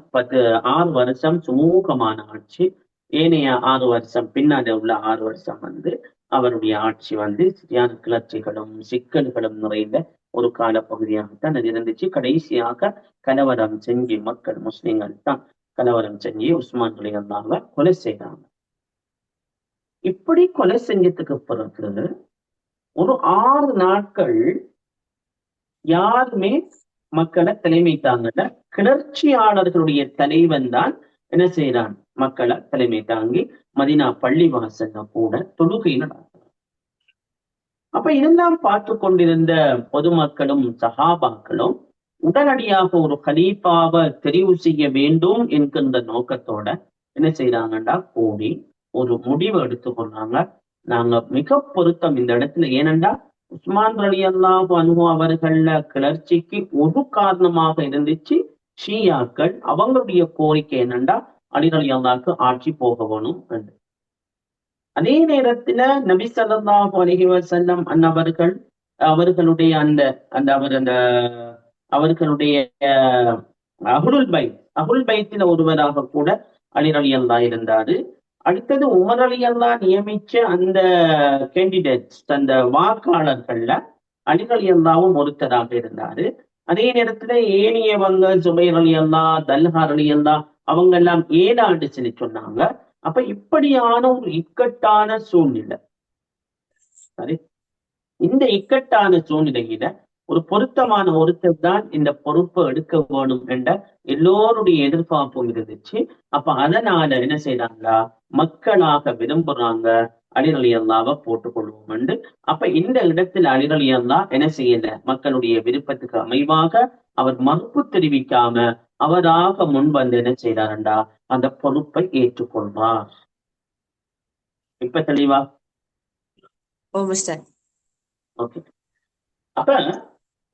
Speaker 1: 6 வருஷம் சுமூகமான ஆட்சி. ஏனைய 6 வருஷம் பின்னாடி உள்ள 6 வருஷம் அவருடைய ஆட்சி சரியான கிளர்ச்சிகளும் சிக்கல்களும் நிறைந்த ஒரு கால பகுதியாகத்தான் அது இருந்துச்சு. கடைசியாக கலவரம் செஞ்சு மக்கள் முஸ்லிம்கள் தான் கலவரம் செஞ்சு உஸ்மான் ரலியல்லாஹுவை கொலை செய்தாங்க. இப்படி கொலை செஞ்சதுக்கு பிறகு ஒரு 6 நாட்கள் யாருமே மக்களை தலைமை தாங்கல. கிளர்ச்சியாளர்களுடைய தலைவன் தான் என்ன செய்யறான், மக்களை தலைமை தாங்கி மதீனா பள்ளி வாசல்ல கூட தொழுகை நடக்கும். அப்ப இதெல்லாம் பார்த்து கொண்டிருந்த பொதுமக்களும் சஹாபாக்களும் உடனடியாக ஒரு கலீஃபாவை தெரிவு செய்ய வேண்டும் என்கின்ற நோக்கத்தோட என்ன செய்யறாங்கன்னா கூடி ஒரு முடிவு எடுத்துக்கொள்றாங்க. நாங்க மிக பொருத்தம் இந்த இடத்துல. ஏனென்றா உஸ்மான் ரலியல்லாஹு அன்ஹு அவர்கள கிளர்ச்சிக்கு ஒரு காரணமாக இருந்துச்சு ஷியாக்கள். அவங்களுடைய கோரிக்கை என்னண்டா அலி ரலியல்லாஹுக்கு ஆட்சி போக வேணும் என்று. அதே நேரத்துல நபி ஸல்லல்லாஹு அலைஹி வஸல்லம் அன்னவர்கள் அவர்களுடைய அந்த அந்த அவர் அந்த அவர்களுடைய அஹ்லுல் பைத்தில் ஒருவராக கூட அலி ரலியல்லாஹு இருந்தாரு. அடுத்தது உமர் ரலியல்லாஹு நியமிச்ச அந்த கேண்டிடேட்ஸ், அந்த வாக்காளர்கள்ல அலி ரலியல்லாஹும் ஒருத்தராக இருந்தாரு. அதே நேரத்துல ஏனையவங்க ஜுபைர் ரலியல்லாஹு, தல்ஹா ரலியல்லாஹு அவங்க எல்லாம் ஏழாண்டு சொல்லி சொன்னாங்க. அப்ப இப்படியான ஒரு இக்கட்டான சூழ்நிலை. சரி, இந்த இக்கட்டான சூழ்நிலையில ஒரு பொருத்தமான ஒருத்தர் தான் இந்த பொறுப்பை எடுக்க வேணும் என்ற எல்லோருடைய எதிர்பார்ப்பும் இருந்துச்சு. அப்ப அதனால என்ன செய்யறாங்களா, மக்களாக விரும்புறாங்க அலி ரலியல்லாஹுவை போட்டுக்கொள்வோம் என்று. அப்ப இந்த இடத்துல அலி ரலியல்லாஹு என்ன செய்யல, மக்களுடைய விருப்பத்துக்கு அமைவாக அவர் மறுப்பு தெரிவிக்காம அவராக முன் வந்து என்ன செய்யறாருண்டா அந்த பொறுப்பை ஏற்றுக்கொள்வார். இப்ப தெளிவா? ஓகே. அப்ப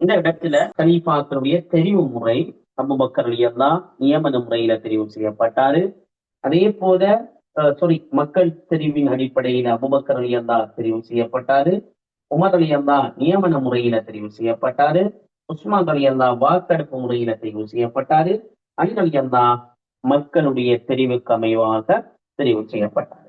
Speaker 1: இந்த இடத்துல கலீஃபாக்களுடைய தெரிவு முறை, அபூபக்கர் ரலியல்லாஹு நியமன முறையில தெரிவு செய்யப்பட்டாரு. அதே போல மக்கள் தெரிவின் அடிப்படையில அபூபக்கர் ரலியல்லாஹு தெரிவு செய்யப்பட்டாரு. உமர் ரலியல்லாஹு நியமன முறையில தெரிவு செய்யப்பட்டாரு. உஸ்மான் ரலியல்லாஹு வாக்கெடுப்பு முறையில தெரிவு செய்யப்பட்டாரு. அலி ரலியல்லாஹு மக்களுடைய தெரிவுக்கு அமைவாக தெரிவு செய்யப்பட்டாரு.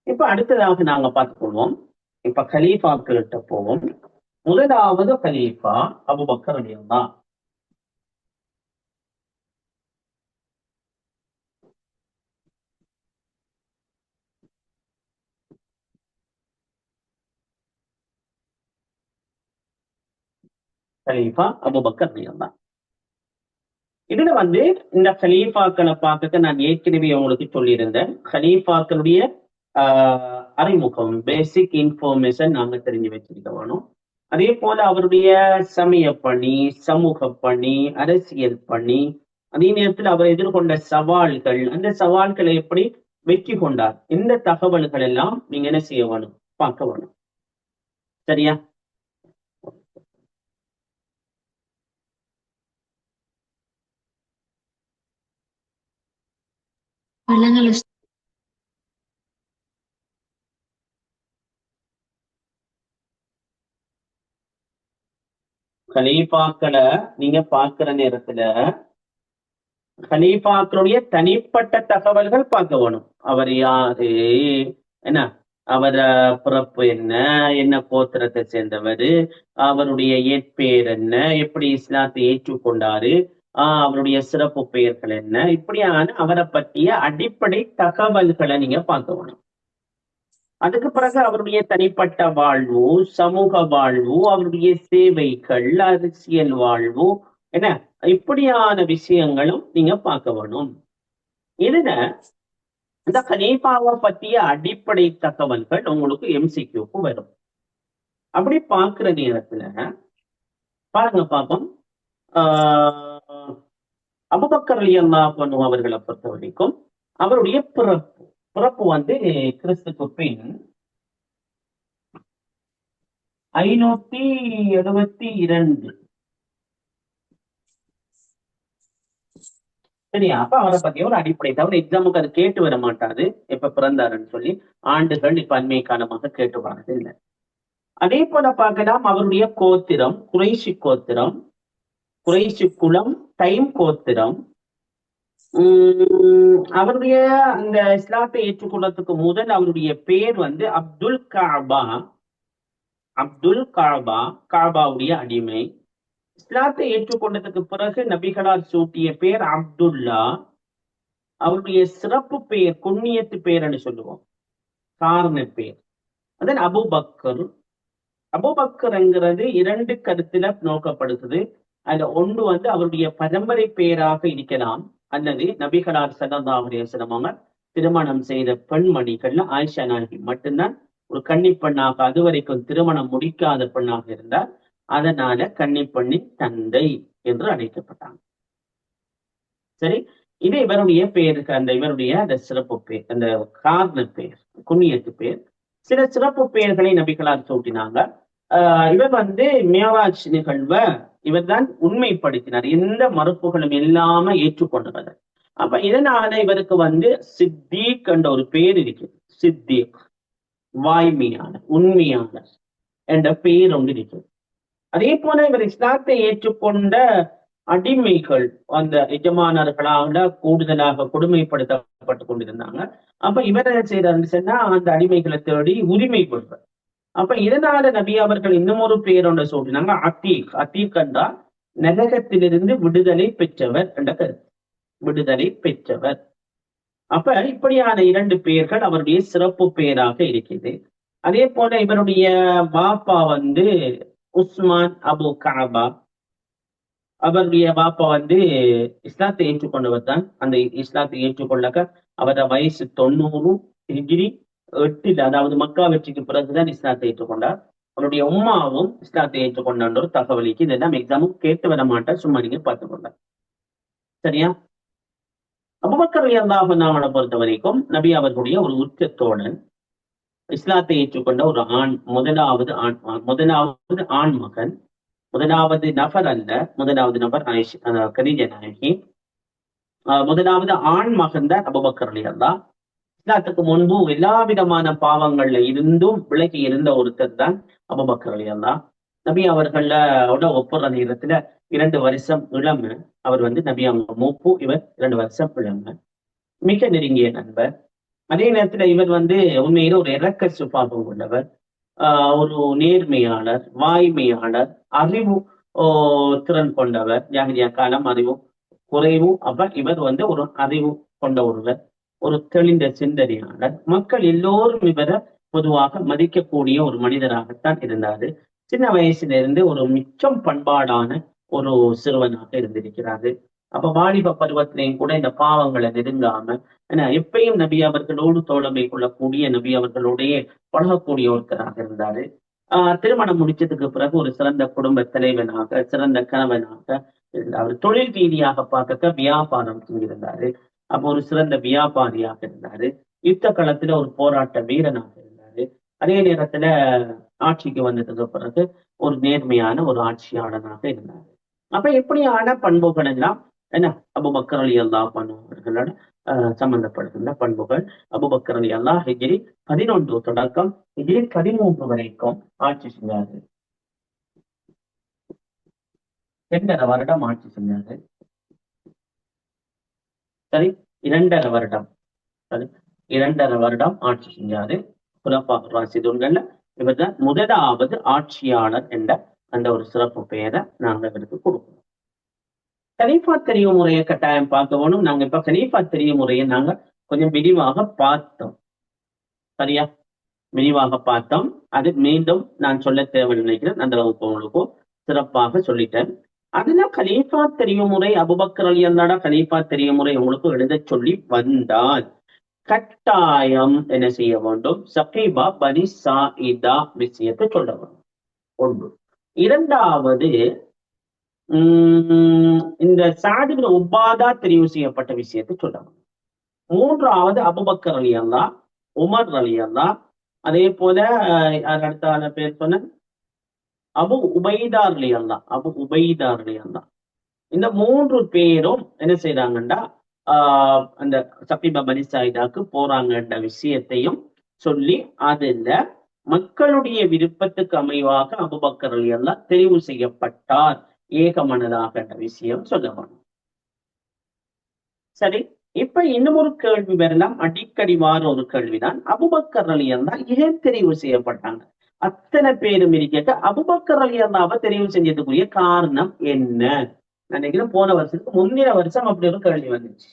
Speaker 1: இப்ப அடுத்ததாக நாங்க பார்த்துக்கொள்வோம். இப்ப கலீஃபாக்கள்கிட்ட போவோம். முதலாவது கலீஃபா அபூபக்கர் ரலியல்லாஹு. கலீஃபா அபூபக்கர் ரலியல்லாஹு. இதுல வந்து இந்த கலீஃபாக்களை பார்க்க நான் ஏற்கனவே உங்களுக்கு சொல்லியிருந்தேன். கலீஃபாக்களுடைய அறிமுகம், பேசிக் இன்ஃபர்மேஷன் நாங்க தெரிஞ்சு வச்சிருக்க வேணும். அதே போல அவருடைய சமய பணி, சமூக பணி, அரசியல் பணி, அதே நேரத்தில் அவர் எதிர்கொண்ட சவால்கள், அந்த சவால்களை எப்படி வெற்றி கொண்டார், இந்த தகவல்கள் எல்லாம் நீங்க என்ன செய்ய வேணும், பார்க்க வேணும். சரியா? கலீஃபாக்களை நீங்க பார்க்கிற நேரத்துல கலீஃபாக்களுடைய தனிப்பட்ட தகவல்கள் பார்க்க வேணும். அவர் யாரு, என்ன அவர பிறப்பு என்ன, என்ன கோத்திரத்தை சேர்ந்தவர், அவருடைய ஏற்பெயர் என்ன, எப்படி இஸ்லாத்தை ஏற்றுக்கொண்டாரு, அவருடைய சிறப்பு பெயர்கள் என்ன, இப்படியான அவரை பற்றிய அடிப்படை தகவல்களை நீங்க பார்க்க வேணும். அதுக்கு பிறகு அவருடைய தனிப்பட்ட வாழ்வு, சமூக வாழ்வு, அவருடைய சேவைகள், அரசியல் வாழ்வு, என்ன இப்படியான விஷயங்களும் நீங்க பார்க்க வேணும். இதுல இந்த கலீஃபாவை பற்றிய அடிப்படை தகவல்கள் உங்களுக்கு எம்சிக்யூக்கு வரும். அப்படி பார்க்கிற நேரத்துல பாருங்க பாப்போம். அபூபக்கர் ரலியல்லாஹு அன்ஹு அவர்களை பொறுத்த வரைக்கும் அவருடைய பிறப்பு வந்து கிறிஸ்துக்கு பின் 572. சரியா? அப்ப அவரை பத்திய ஒரு அடிப்படை தவிர எக்ஸாமுக்கு அது கேட்டு வர மாட்டாது, எப்ப பிறந்தாருன்னு சொல்லி. ஆண்டுகள் இப்ப அண்மை காலமாக கேட்டு வர்றது இல்லை. அதே போல பார்க்கலாம் அவருடைய கோத்திரம் குறைஷி கோத்திரம், குறைஷி குலம், தைம் கோத்திரம். அவருடைய அந்த இஸ்லாத்தை ஏற்றுக்கொள்றதுக்கு முதல் அவருடைய பேர் வந்து அப்துல் காபா. அப்துல் காபா, காபாவுடைய அடிமை. இஸ்லாத்தை ஏற்றுக்கொண்டதுக்கு பிறகு நபிகளார் சூட்டிய பேர் அப்துல்லா. அவருடைய சிறப்பு பெயர், குன்னியத்து பேர்ன்னு சொல்லுவோம், காரண பேர் அதன் அபூபக்கர். அபூபக்கர்ங்கிறது இரண்டு கருத்துல நோக்கப்படுகிறது. அதுல ஒன்று வந்து அவருடைய பரம்பரை பெயராக இருக்கலாம், அல்லது நபிகளார் ஸல்லல்லாஹு அலைஹி வஸல்லம் அவங்க திருமணம் செய்த பெண்மணிகள்ல ஆயிஷா நாயகி மட்டும்தான் ஒரு கன்னி பெண்ணாக, அதுவரைக்கும் திருமணம் முடிக்காத பெண்ணாக இருந்தார். அதனால கன்னி பெண்ணின் தந்தை என்று அழைக்கப்பட்டாங்க. சரி, இது இவருடைய பேருக்கு அந்த இவருடைய அந்த சிறப்பு பேர், அந்த காரண பேர், குன்னியத்து பேர். சில சிறப்பு பெயர்களை நபிகளார் சூட்டினாங்க. இவர் வந்து மேராஜ் நிகழ்வை இவர் தான் உண்மைப்படுத்தினார், எந்த மறுப்புகளும் இல்லாம ஏற்றுக்கொண்டவர். அப்ப இதனால இவருக்கு வந்து சித்தீக் என்ற ஒரு பேர் இருக்கு. சித்தீக், வாய்மையான, உண்மையான என்ற பெயர் ஒன்று இருக்கு. அதே போல இவர் இஸ்லாத்தை ஏற்றுக்கொண்ட அடிமைகள் அந்த எஜமானர்களாக கூடுதலாக கொடுமைப்படுத்தப்பட்டு கொண்டிருந்தாங்க. அப்ப இவர் என்ன செய்யறாருன்னு சொன்னா அந்த அடிமைகளை தேடி உரிமை கொள்வார். அப்ப இதனால நபி அவர்கள் இன்னும் ஒரு பேர் ஒன்று சொல்லினாங்க, அத்தீக். அத்தீக் என்றால் நரகத்திலிருந்து விடுதலை பெற்றவர் என்ற கருத்து, விடுதலை பெற்றவர். அப்ப இப்படியான இரண்டு பெயர்கள் அவருடைய சிறப்பு பெயராக இருக்கிறது. அதே போல இவருடைய பாப்பா வந்து உஸ்மான் அபு காபா. அவருடைய பாப்பா வந்து இஸ்லாத்தை ஏற்றுக்கொண்டவர் தான். அந்த இஸ்லாத்தை ஏற்றுக்கொள்ளக்க அவர வயசு 90 ஹிஜ்ரி 8, அதாவது மக்கா வெற்றிக்கு பிறகுதான் இஸ்லாத்தை ஏற்றுக்கொண்டார். அவருடைய உம்மாவும் இஸ்லாத்தை ஏற்றுக்கொண்டான்ற ஒரு தகவலுக்கு இதெல்லாம் எக்ஸாமும் கேட்டு வர மாட்டார், சும்மா நீங்க பார்த்துக்கொண்டார். சரியா? அபூபக்கர் ரலியல்லாஹு அன்ஹு பொறுத்த வரைக்கும் நபி அவர்களுடைய ஒரு உச்சத்தோழன், இஸ்லாத்தை ஏற்றுக்கொண்ட ஒரு முதலாவது ஆண் மகன். முதலாவது நபர் அல்ல, முதலாவது நபர் கதீஜா நாயகி. முதலாவது ஆண் மகன் தான் அபூபக்கர் ரலியல்லாஹு. இஸ்லாத்துக்கு முன்பு எல்லா விதமான பாவங்கள்ல இருந்தும் விலகி இருந்த ஒருத்தர் தான் அபூபக்கர் ரலியல்லாஹு. நபி அவர்களோட ஒப்புற நேரத்துல 2 வருஷம் இளமை. அவர் வந்து நபி அவங்க மூப்பு, இவர் 2 வருஷம் இளமை. மிக நெருங்கிய நண்பர். அதே நேரத்துல இவர் வந்து உண்மையில ஒரு இரக்க சுபாவம் கொண்டவர், ஒரு நேர்மையாளர், வாய்மையாளர், அறிவு திறன் கொண்டவர். ஜாகிலியா காலம் அறிவு குறைவு. அப்ப இவர் வந்து ஒரு அறிவு கொண்ட ஒருவர், ஒரு தெளிந்த சிந்தனையாளர். மக்கள் எல்லோரும் இவரை பொதுவாக மதிக்கக்கூடிய ஒரு மனிதராகத்தான் இருந்தாரு. சின்ன வயசுல இருந்து ஒரு மிச்சம் பண்பாடான ஒரு சிறுவனாக இருந்திருக்கிறாரு. அப்ப வாலிப பருவத்திலையும் கூட இந்த பாவங்களை நெருங்காம, ஏன்னா எப்பயும் நபி அவர்களோடு தோழமை கொள்ளக்கூடிய, நபி அவர்களோடையே பழகக்கூடிய ஒருத்தராக இருந்தாரு. திருமணம் முடிச்சதுக்கு பிறகு ஒரு சிறந்த குடும்ப தலைவனாக, சிறந்த கணவனாக இருந்தார். அவர் தொழில் ரீதியாக பார்க்க வியாபாரம் செஞ்சிருந்தாரு. அப்போ ஒரு சிறந்த வியாபாரியாக இருந்தாரு. யுத்த களத்துல ஒரு போராட்ட வீரனாக இருந்தாரு. அதே நேரத்துல ஆட்சிக்கு வந்ததுக்கு பிறகு ஒரு நேர்மையான ஒரு ஆட்சியாளனாக இருந்தார். அப்ப எப்படியான பண்புகள் எல்லாம் என்ன அபூபக்கர் ரலியல்லாஹு அன்ஹு அவர்களோட சம்பந்தப்படுகின்ற பண்புகள். அபூபக்கர் ரலியல்லாஹு ஹிஜ்ரி 11 தொடக்கம் ஹிஜ்ரி 13 வரைக்கும் ஆட்சி செஞ்சாரு. 2.5 வருடம் ஆட்சி செஞ்சாரு. சரி, 2.5 வருடம். சரி, 2.5 வருடம் ஆட்சி செஞ்சாரு. குலஃபா ராஷிதூன்கள்ல இவர்தான் முதலாவது ஆட்சியாளர் என்ற அந்த ஒரு சிறப்பு பெயரை நாங்க இவருக்கு கொடுக்கணும். கலீஃபா தெரிவு முறையை கட்டாயம் பார்க்க வேணும். நாங்க இப்ப கலீஃபா தெரிவு முறையை நாங்க கொஞ்சம் விரிவாக பார்த்தோம். சரியா, விரிவாக பார்த்தோம். அது மீண்டும் நான் சொல்ல தேவைன்னு நினைக்கிறேன். அந்த அளவுக்கு உங்களுக்கு சிறப்பாக சொல்லிட்டேன். அதுல கலீஃபா தெரிவு முறை, அபூபக்கர் ரலியல்லாஹு கலீஃபா தெரிவு முறை உங்களுக்கு எழுத சொல்லி வந்தால் கட்டாயம் என்ன செய்ய வேண்டும்? சகீபா பனி சாயிதா விஷயத்தை சொல்ல வேண்டும். ஒன்று. இரண்டாவது, இந்த சாத் இப்னு உபாதா தெரிவு செய்யப்பட்ட விஷயத்தை சொல்ல வேண்டும். மூன்றாவது அபூபக்கர் ரலியல்லாஹு, உமர் ரலியல்லாஹு, அதே போல அடுத்த பேர் சொன்ன அபு உபைதா ரலியல்லாஹு, அபு உபைதா ரலியல்லாஹு. இந்த 3 பேரும் என்ன செய்யறாங்கன்னா அந்த சகீபா பனி சாயிதாக்கு போறாங்கன்ற விஷயத்தையும் சொல்லி, அதுல மக்களுடைய விருப்பத்துக்கு அமைவாக அபூபக்கர் ரலியல்லாஹு தெரிவு செய்யப்பட்டார் ஏகமனதாக என்ற விஷயம் சொல்ல வேணும். சரி, இப்ப இன்னும் ஒரு கேள்வி வரலாம். அடிக்கடி வார ஒரு கேள்விதான், அபூபக்கர் ரலியல்லாஹு ஏன் தெரிவு செய்யப்பட்டாங்க? அத்தனை பேரும் இருக்க அபூபக்கர் ரலியல்லாஹுவை தெரிவு செஞ்சதுக்குரிய காரணம் என்ன? நினைக்கிறேன் போன வருஷத்துக்கு முந்தின வருஷம் அப்படி ஒரு கேள்வி வந்துச்சு.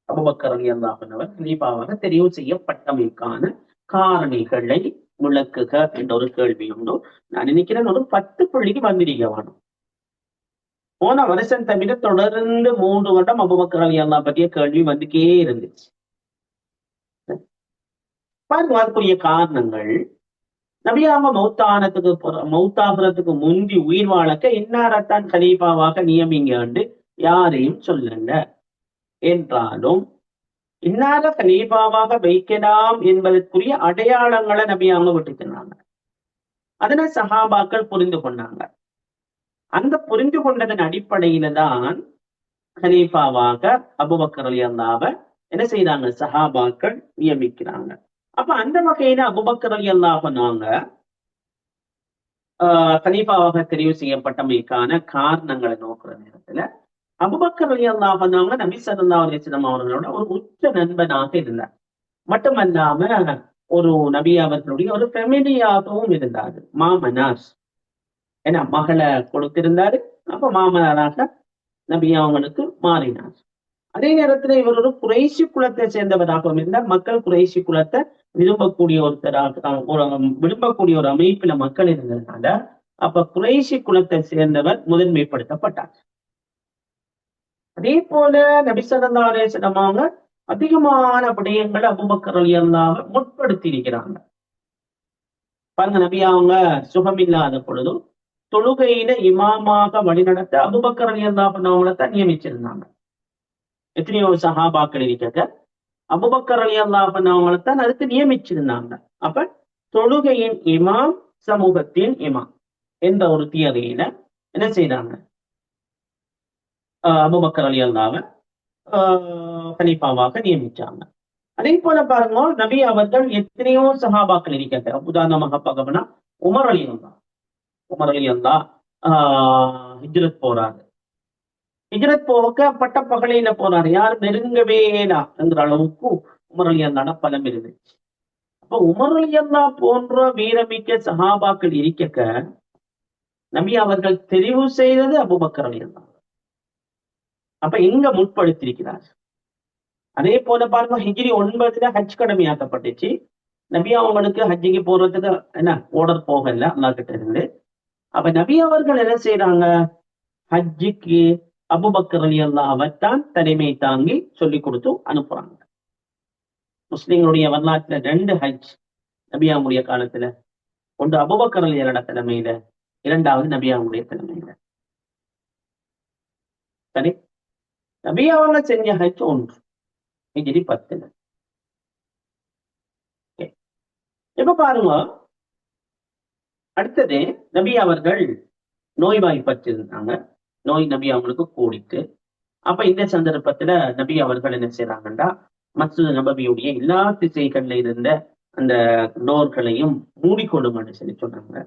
Speaker 1: அபூபக்கர் ரலியல்லாஹு கலீஃபாவாக தெரிவு செய்யப்பட்டமைக்கான காரணிகளை விளக்குக என்ற ஒரு கேள்வி உண்டு. நான் நினைக்கிறேன் ஒரு 10 புள்ளிக்கு வந்திருக்க வேணும். போன வருஷம் தவிர தொடர்ந்து 3 வருடம் அபூபக்கர் ரலியல்லாஹு பற்றிய கேள்வி வந்துக்கே இருந்துச்சு. பாருங்க, அதுக்குரிய காரணங்கள். நபியாக மௌத்தாகிறதுக்கு முந்தி உயிர் வாழக்க இன்னாரத்தான் கலீஃபாவாக நியமிங்க யாரையும் சொல்லுங்க என்றாலும், இன்னார கலீஃபாவாக வைக்கலாம் என்பதற்குரிய அடையாளங்களை நபியாக விட்டுக்கிறாங்க. அதனை சஹாபாக்கள் புரிந்து கொண்டாங்க. அந்த புரிந்து கொண்டதன் அடிப்படையில தான் கலீஃபாவாக அபூபக்கர் ரலியல்லாஹு என்ன செய்யறாங்க? சஹாபாக்கள் நியமிக்கிறாங்க. அப்ப அந்த வகையில அபூபக்கர் ரலியல்லாஹு நாங்க கலீஃபாவாக தெரிவு செய்யப்பட்டமைக்கான காரணங்களை நோக்குற நேரத்துல அபூபக்கர் ரலியல்லாஹு நாங்க நபி ஸல்லல்லாஹு அலைஹி வஸல்லம் அவர்களோட ஒரு உச்ச நண்பனாக இருந்தார். மட்டுமல்லாம ஒரு நபி அவர்களுடைய ஒரு ஃபெமிலியாகவும் இருந்தாரு. மாமனார், ஏன்னா மகளை கொடுத்திருந்தாரு. அப்ப மாமனாராக நபி அவங்களுக்கு மாறினார். அதே நேரத்துல இவர் ஒரு குறைஷி குலத்தை சேர்ந்தவராகவும் இருந்தார். மக்கள் குறைஷி குலத்தை விரும்பக்கூடிய விரும்பக்கூடிய ஒரு அமைப்புல மக்கள் இருந்ததுனால அப்ப குறைஷி குலத்தை சேர்ந்தவர் முதன்மைப்படுத்தப்பட்டார். அதே போல நபி ஸல்லல்லாஹு அலைஹி வஸல்லம் அவங்க அதிகமான விடயங்களை அபூபக்கர் ரலியல்லாஹு முற்படுத்தி இருக்கிறாங்க. பாருங்க, நபி அவங்க சுகமில்லாத பொழுது தொழுகையில இமாமாக வழிநடத்த அபூபக்கர் ரலியல்லாஹு அவங்களை தான் நியமிச்சிருந்தாங்க. எத்தனையோ சஹாபாக்கள் இருக்க அபூபக்கர் ரலியல்லாஹு அவங்களை தான் அதுக்கு நியமிச்சிருந்தாங்க. அப்ப தொழுகையின் இமாம், சமூகத்தின் இமாம் என்ற ஒரு தியரியில என்ன செய்தாங்க? அபூபக்கர் ரலியல்லாஹு கலீஃபாவாக நியமிச்சாங்க. அதே போல பாருங்க, நபி அவர்கள் எத்தனையோ சஹாபாக்கள் இருக்க. உதாரணமாக பார்க்கணும்னா உமர் ரலியல்லாஹு ஹிஜ்ரத் போறாரு. ஹிஜ்ரத் போக பட்ட பகலையில போறாரு. யாரும் நெருங்கவேனா என்கிற அளவுக்கு உமர் ரலியல்லாஹு பலம் இருந்துச்சு. அப்ப உமர் ரலியல்லாஹு போன்ற வீரமிக்க சஹாபாக்கள் இருக்க நபி அவர்கள் தெரிவு செய்தது அபூபக்கர் ரலியல்லாஹு. அப்ப எங்க முற்படுத்திருக்கிறார்? அதே போல பாருங்க, ஹிஜ்ரி 9 ஹஜ் கடமையாக்கப்பட்டுச்சு. நபி அவங்களுக்கு ஹஜ்ஜிக்கு போறதுக்கு என்ன ஓர்டர் போகல அல்லாஹ் கிட்ட இருந்து. அப்ப நபி அவர்கள் என்ன செய்யறாங்க, ஹஜ்ஜிக்கு அபூபக்கர் ரலியல்லாஹுவைத்தான் தலைமை தாங்கி சொல்லி கொடுத்து அனுப்புறாங்க. முஸ்லிம்களுடைய வரலாற்றுல 2 ஹஜ் நபியாவுடைய காலத்துல, ஒன்று அபூபக்கர் ரலியல்லாஹு தலைமையில, இரண்டாவது நபியாவுடைய தலைமையில. சரி, நபி அவங்க செஞ்ச ஹஜ் 1 ஹிஜ்ரி 10. இப்ப பாருங்க, அடுத்தது நபி அவர்கள் நோய்வாய்ப்பட்டிருந்தாங்க. நோய் நபி அவங்களுக்கு கூடிட்டு, அப்ப இந்த சந்தர்ப்பத்துல நபி அவர்கள் என்ன செய்யறாங்கன்னா, மஸ்ஜித் நபவியுடைய எல்லா திசைகள்ல இருந்த அந்த டோர்களையும் மூடிக்கொள்ளும்னு சொல்லி சொன்னாங்க.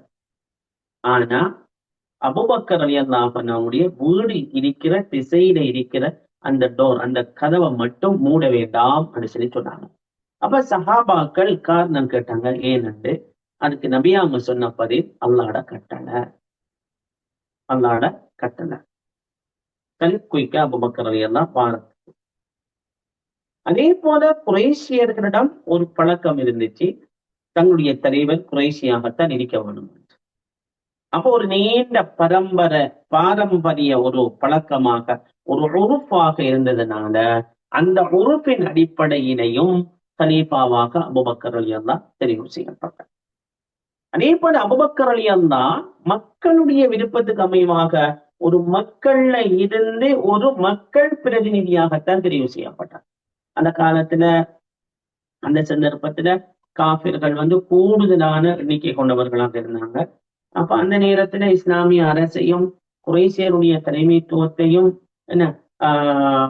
Speaker 1: ஆனா அபூபக்கர் ரலியல்லாஹு அன்ஹுவுடைய வீடு இருக்கிற திசையில இருக்கிற அந்த டோர், அந்த கதவை மட்டும் மூட வேண்டாம் அப்படின்னு சொல்லி சொன்னாங்க. அப்ப சஹாபாக்கள் காரணம் கேட்டாங்க, ஏனென்று. அதுக்கு நபி அவங்க சொன்ன பதில், அல்லாஹ்வோட கட்டளை, அல்லாஹ்வோட கட்டளை. குயிக்க அபூபக்கர் ரலியல்லாஹு பாரத். அதே போல குறைஷியர்களிடம் ஒரு பழக்கம் இருந்துச்சு, தங்களுடைய தலைவர் குறைஷியாகத்தான் இருக்க வேண்டும். அப்போ ஒரு நீண்ட பாரம்பரிய ஒரு பழக்கமாக, ஒரு உறுப்பாக இருந்ததுனால அந்த உறுப்பின் அடிப்படையிலையும் கலீஃபாவாக அபூபக்கர் ரலியல்லாஹு தெரிவு செய்யப்பட்டார். அதே போல அபூபக்கர் ரலியல்லாஹு மக்களுடைய விருப்பத்துக்கு அமைவாக ஒரு மக்கள்ல இருந்து ஒரு மக்கள் பிரதிநிதியாகத்தான் தெரிவு செய்யப்பட்டார். அந்த காலத்துல, அந்த சந்தர்ப்பத்துல காஃபிர்கள் கூடுதலான எண்ணிக்கை கொண்டவர்களாக இருந்தாங்க. அப்ப அந்த நேரத்துல இஸ்லாமிய அரசையும் குறைஷியருடைய தலைமைத்துவத்தையும் என்ன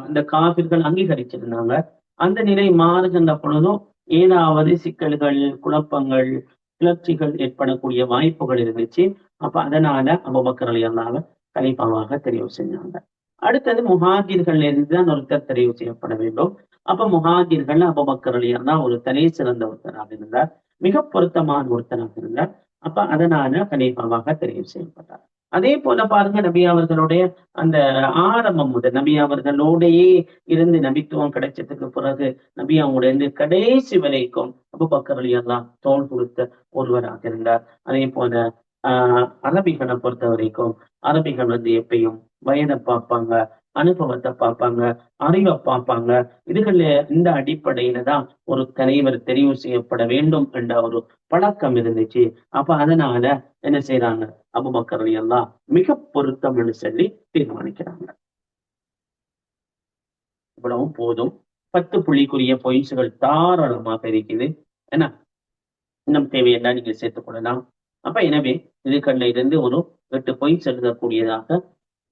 Speaker 1: இந்த காஃபிர்கள் அங்கீகரிச்சிருந்தாங்க. அந்த நிலை மாறுகின்ற பொழுதும் ஏதாவது சிக்கல்கள், குழப்பங்கள், கிளர்ச்சிகள் ஏற்படக்கூடிய வாய்ப்புகள் இருந்துச்சு. அப்ப அதனால அபூபக்கர் ரலியல்லாஹு கலீஃபாவாக தெரிவு செஞ்சாங்க. அடுத்தது முஹாஜிர்கள்ல இருந்துதான் ஒருத்தர் தெரிவு செய்யப்பட வேண்டும். அப்ப முஹாஜிர்கள் அபூபக்கர் ரலியல்லாஹு ஒரு தலை சிறந்த ஒருத்தராக இருந்தார், மிக பொருத்தமான ஒருத்தராக இருந்தார். அப்ப அதனால கலீஃபாவாக தெரிவு செய்யப்பட்டார். அதே போல பாருங்க, நபி அவர்களுடைய அந்த ஆரம்பம் முதல், நபி அவர்களோடையே இருந்து நபித்துவம் கிடைச்சதுக்கு பிறகு நபி அவங்களோட இருந்து கடைசி வரைக்கும் அபூபக்கர் ரலியல்லாஹு தோள் கொடுத்த ஒருவராக இருந்தார். அதே போல அரபிகளை பொறுத்த வரைக்கும் அரபிகள் எப்பயும் வயதை பார்ப்பாங்க, அனுபவத்தை பார்ப்பாங்க, அறிவை பார்ப்பாங்க. இதுகள்ல இந்த அடிப்படையில தான் ஒரு தலைவர் தெரிவு செய்யப்பட வேண்டும் என்ற ஒரு பழக்கம் இருந்துச்சு. அப்ப அதனால என்ன செய்யறாங்க, அபூபக்கர் ரலியல்லாஹு மிக பொருத்தம் என்று சொல்லி தீர்மானிக்கிறாங்க. இவ்வளவும் போதும். 10 புள்ளிக்குரிய பாயிண்ட்ஸ்கள் தாராளமாக இருக்குது. என்ன இன்னும் தேவையெல்லாம் நீங்க சேர்த்துக் கொள்ளலாம். அப்ப எனவே இதுக்கள்ல இருந்து ஒரு 8 பாயிண்ட்ஸ் எழுதக்கூடியதாக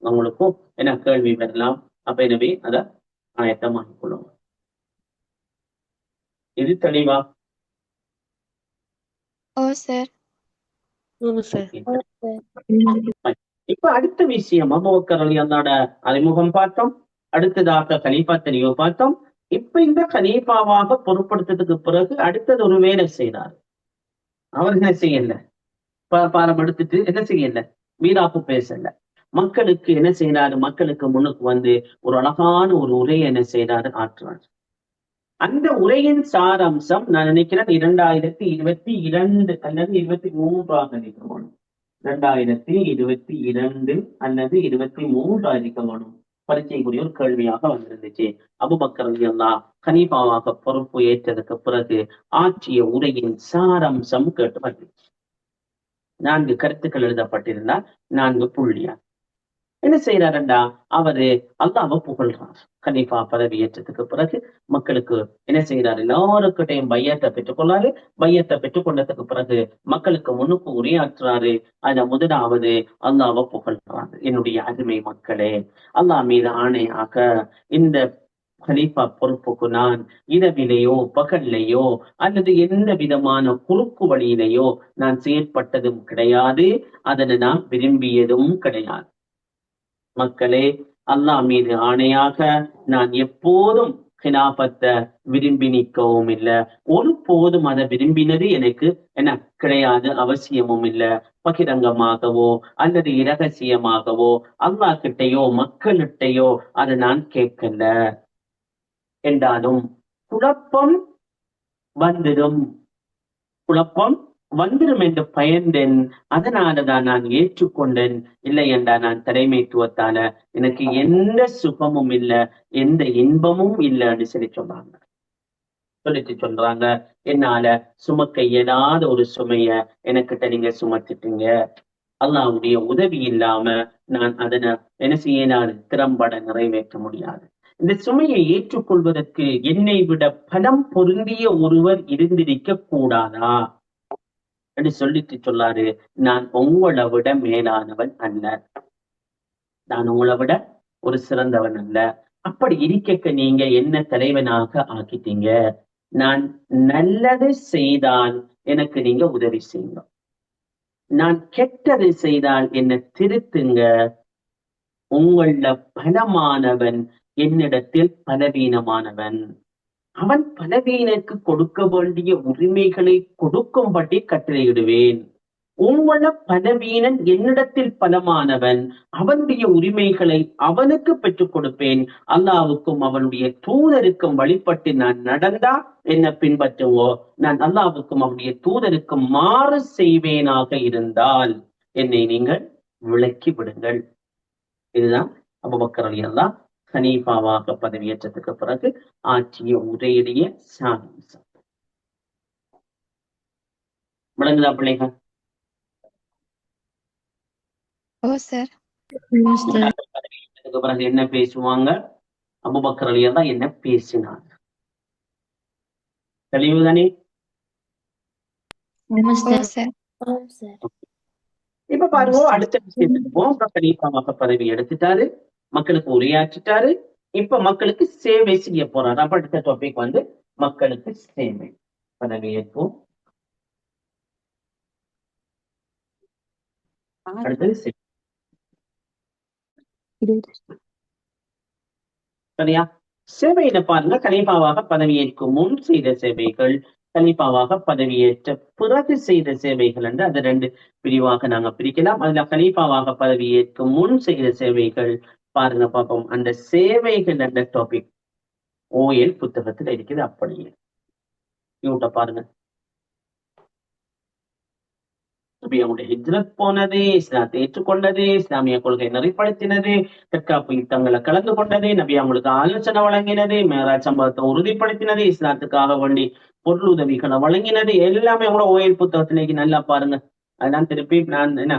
Speaker 1: உங்களுக்கும் என்ன கேள்வி வரலாம். அப்ப எனவே அதை ஆயத்தமாக்கிக் கொள்ளுங்க. இது தெளிவா? இப்ப அடுத்த விஷயம், அபூபக்கர் ரலியல்லாஹு அறிமுகம் பார்த்தோம், அடுத்ததாக கலீஃபா தெரிவு பார்த்தோம். இப்ப இந்த கலீஃபாவாக பொறுப்படுத்ததுக்கு பிறகு அடுத்தது ஒரு வேலை செய்யறாரு. அவர் என்ன செய்யல, பாரம் எடுத்துட்டு என்ன செய்யல, வீராப்பு பேசல, மக்களுக்கு என்ன செய்யறாரு, மக்களுக்கு முன்னுக்கு ஒரு அழகான ஒரு உரையை என்ன செய்யறாரு, ஆற்றுறாரு. அந்த உரையின் சாராம்சம் நான் நினைக்கிறேன் 2022 அல்லது 23 இருக்கணும். 2022 அல்லது 23 இருக்கணும். பரீட்சைக்குரிய ஒரு கேள்வியாக வந்திருந்துச்சு. அபூபக்கர் ரலியல்லாஹு கலீஃபாவாக பொறுப்பு ஏற்றதுக்கு பிறகு ஆற்றிய உரையின் சாராம்சம் கேட்டு வந்துச்சு. 4 கருத்துக்கள் எழுதப்பட்டிருந்தா 4 புள்ளியா. என்ன செய்யறாருண்டா, அவரு அல்லாஹ்வை புகழ்றார். கலீஃபா பதவி ஏற்றதுக்கு பிறகு மக்களுக்கு என்ன செய்யறாரு, எல்லாருக்கிட்டையும் பையத்தை பெற்றுக்கொள்ளாரு. பையத்தை பெற்றுக்கொண்டதுக்கு பிறகு மக்களுக்கு முன்னுக்கு உரையாற்றுறாரு. அதுல முதலாவது அல்லாஹ்வை புகழ்றாரு. என்னுடைய அருமை மக்களே, அல்லாஹ் மீது ஆணையாக இந்த கலீஃபா பொறுப்புக்கு நான் இரவிலேயோ பகல்லையோ அல்லது எந்த விதமான குறுக்கு வழியிலேயோ நான் செயற்பட்டதும் கிடையாது, அதனை நான் விரும்பியதும் கிடையாது. மக்களே, அல்லாஹ் மீது ஆணையாக நான் எப்போதும் கிலாபத்தை விரும்பி நிற்கவும் இல்லை, ஒரு போதும் அதை விரும்பினது எனக்கு என்ன கிடையாது, அவசியமும் இல்லை. பகிரங்கமாகவோ அல்லது இரகசியமாகவோ அல்லாஹ் கிட்டையோ மக்களிட்டையோ அதை நான் கேட்கல. என்றாலும் குழப்பம் வந்துடும். குழப்பம் வந்துடும் என்று பயந்தேன், அதனாலதான் நான் ஏற்றுக்கொண்டேன். இல்லை என்றா நான் தலைமைத்துவத்தால எனக்கு எந்த சுகமும் இல்லை, எந்த இன்பமும் இல்லைன்னு சொல்றாங்க. சொல்றாங்க, என்னால சுமக்க இயலாத ஒரு சுமைய எனக்கிட்ட நீங்க சுமத்திட்டீங்க. அல்லாஹ்வுடைய உதவி இல்லாம நான் அதனை என்ன செய்ய நான் திறம்பட நிறைவேற்ற முடியாது. இந்த சுமையை ஏற்றுக்கொள்வதற்கு என்னை விட பலம் பொருந்திய ஒருவர் இருந்திருக்க கூடாதா என்று சொல்லிட்டு சொல்லாரு, நான் உங்களை விட மேலானவன் அல்ல, நான் உங்களை விட ஒரு சிறந்தவன் அல்ல. அப்படி இருக்க நீங்க என்ன தலைவனாக ஆக்கிட்டீங்க. நான் நல்லது செய்தால் எனக்கு நீங்க உதவி செய்யுங்க, நான் கெட்டது செய்தால் என்ன திருத்துங்க. உங்கள பலமானவன் என்னிடத்தில் பலவீனமானவன். அவன் பலவீனருக்கு கொடுக்க வேண்டிய உரிமைகளை கொடுக்கும்படி கட்டளையிடுவேன். உங்கள பலவீனன் என்னிடத்தில் பலமானவன், அவனுடைய உரிமைகளை அவனுக்கு பெற்றுக் கொடுப்பேன். அல்லாவுக்கும் அவனுடைய தூதருக்கும் வழிபட்டு நான் நடந்தா என்ன பின்பற்றுவோ, நான் அல்லாவுக்கும் அவனுடைய தூதருக்கும் மாறு செய்வேனாக இருந்தால் என்னை நீங்கள் விலக்கி விடுங்கள். இதுதான் அபூபக்கர் ரலியல்லாஹு ஹனீஃபாவாக பதவியேற்றதுக்கு பிறகு ஆற்றிய உரையுடைய சாராம்சம். விளங்குதா பிள்ளைகள்? பதவியேற்றதுக்கு பிறகு என்ன பேசுவாங்க, அபூபக்கர் ரலியல்லாஹு என்ன பேசினார், தெளிவுதானே? இப்ப பாருங்க, அடுத்த விஷயத்துக்கு போவோம். கலீஃபாவாக பதவி எடுத்துட்டாரு, மக்களுக்கு உரையாற்றிட்டாரு, இப்ப மக்களுக்கு சேவை செய்ய போறாரு. அப்ப அடுத்த டாபிக் வந்து மக்களுக்கு சேவை. பதவியேற்போம். அடுத்தது சரியா? சேவையில பாருங்க, கலீஃபாவாக பதவியேற்கும் முன் செய்த சேவைகள், கலீஃபாவாக பதவியேற்ற பிறகு செய்த சேவைகள் என்று அது ரெண்டு பிரிவாக நாங்க பிரிக்கலாம். அதுல கலீஃபாவாக பதவியேற்கும் முன் செய்த சேவைகள் பாருங்க பார்ப்போம். அந்த சேவைகள் என்ற டாபிக் ஓஎல் புத்தகத்துல இருக்குது. அப்படியே இவங்க பாருங்க, நபியாவுடைய ஹிஜ்ரத் போனது, இஸ்லாத்தை ஏற்றுக்கொண்டது, இஸ்லாமிய கொள்கை நெறிப்படுத்தினது, தற்காப்பு யுத்தங்களை கலந்து கொண்டது, நபி அவங்களுக்கு ஆலோசனை வழங்கினது, மேராஜ் சம்பவத்தை உறுதிப்படுத்தினது, இஸ்லாத்துக்காக வேண்டி பொருளுதவிகளை வழங்கினது, எல்லாமே கூட ஓஎல் புத்தகத்திலேக்கு நல்லா பாருங்க. அதெல்லாம் திருப்பி நான் என்ன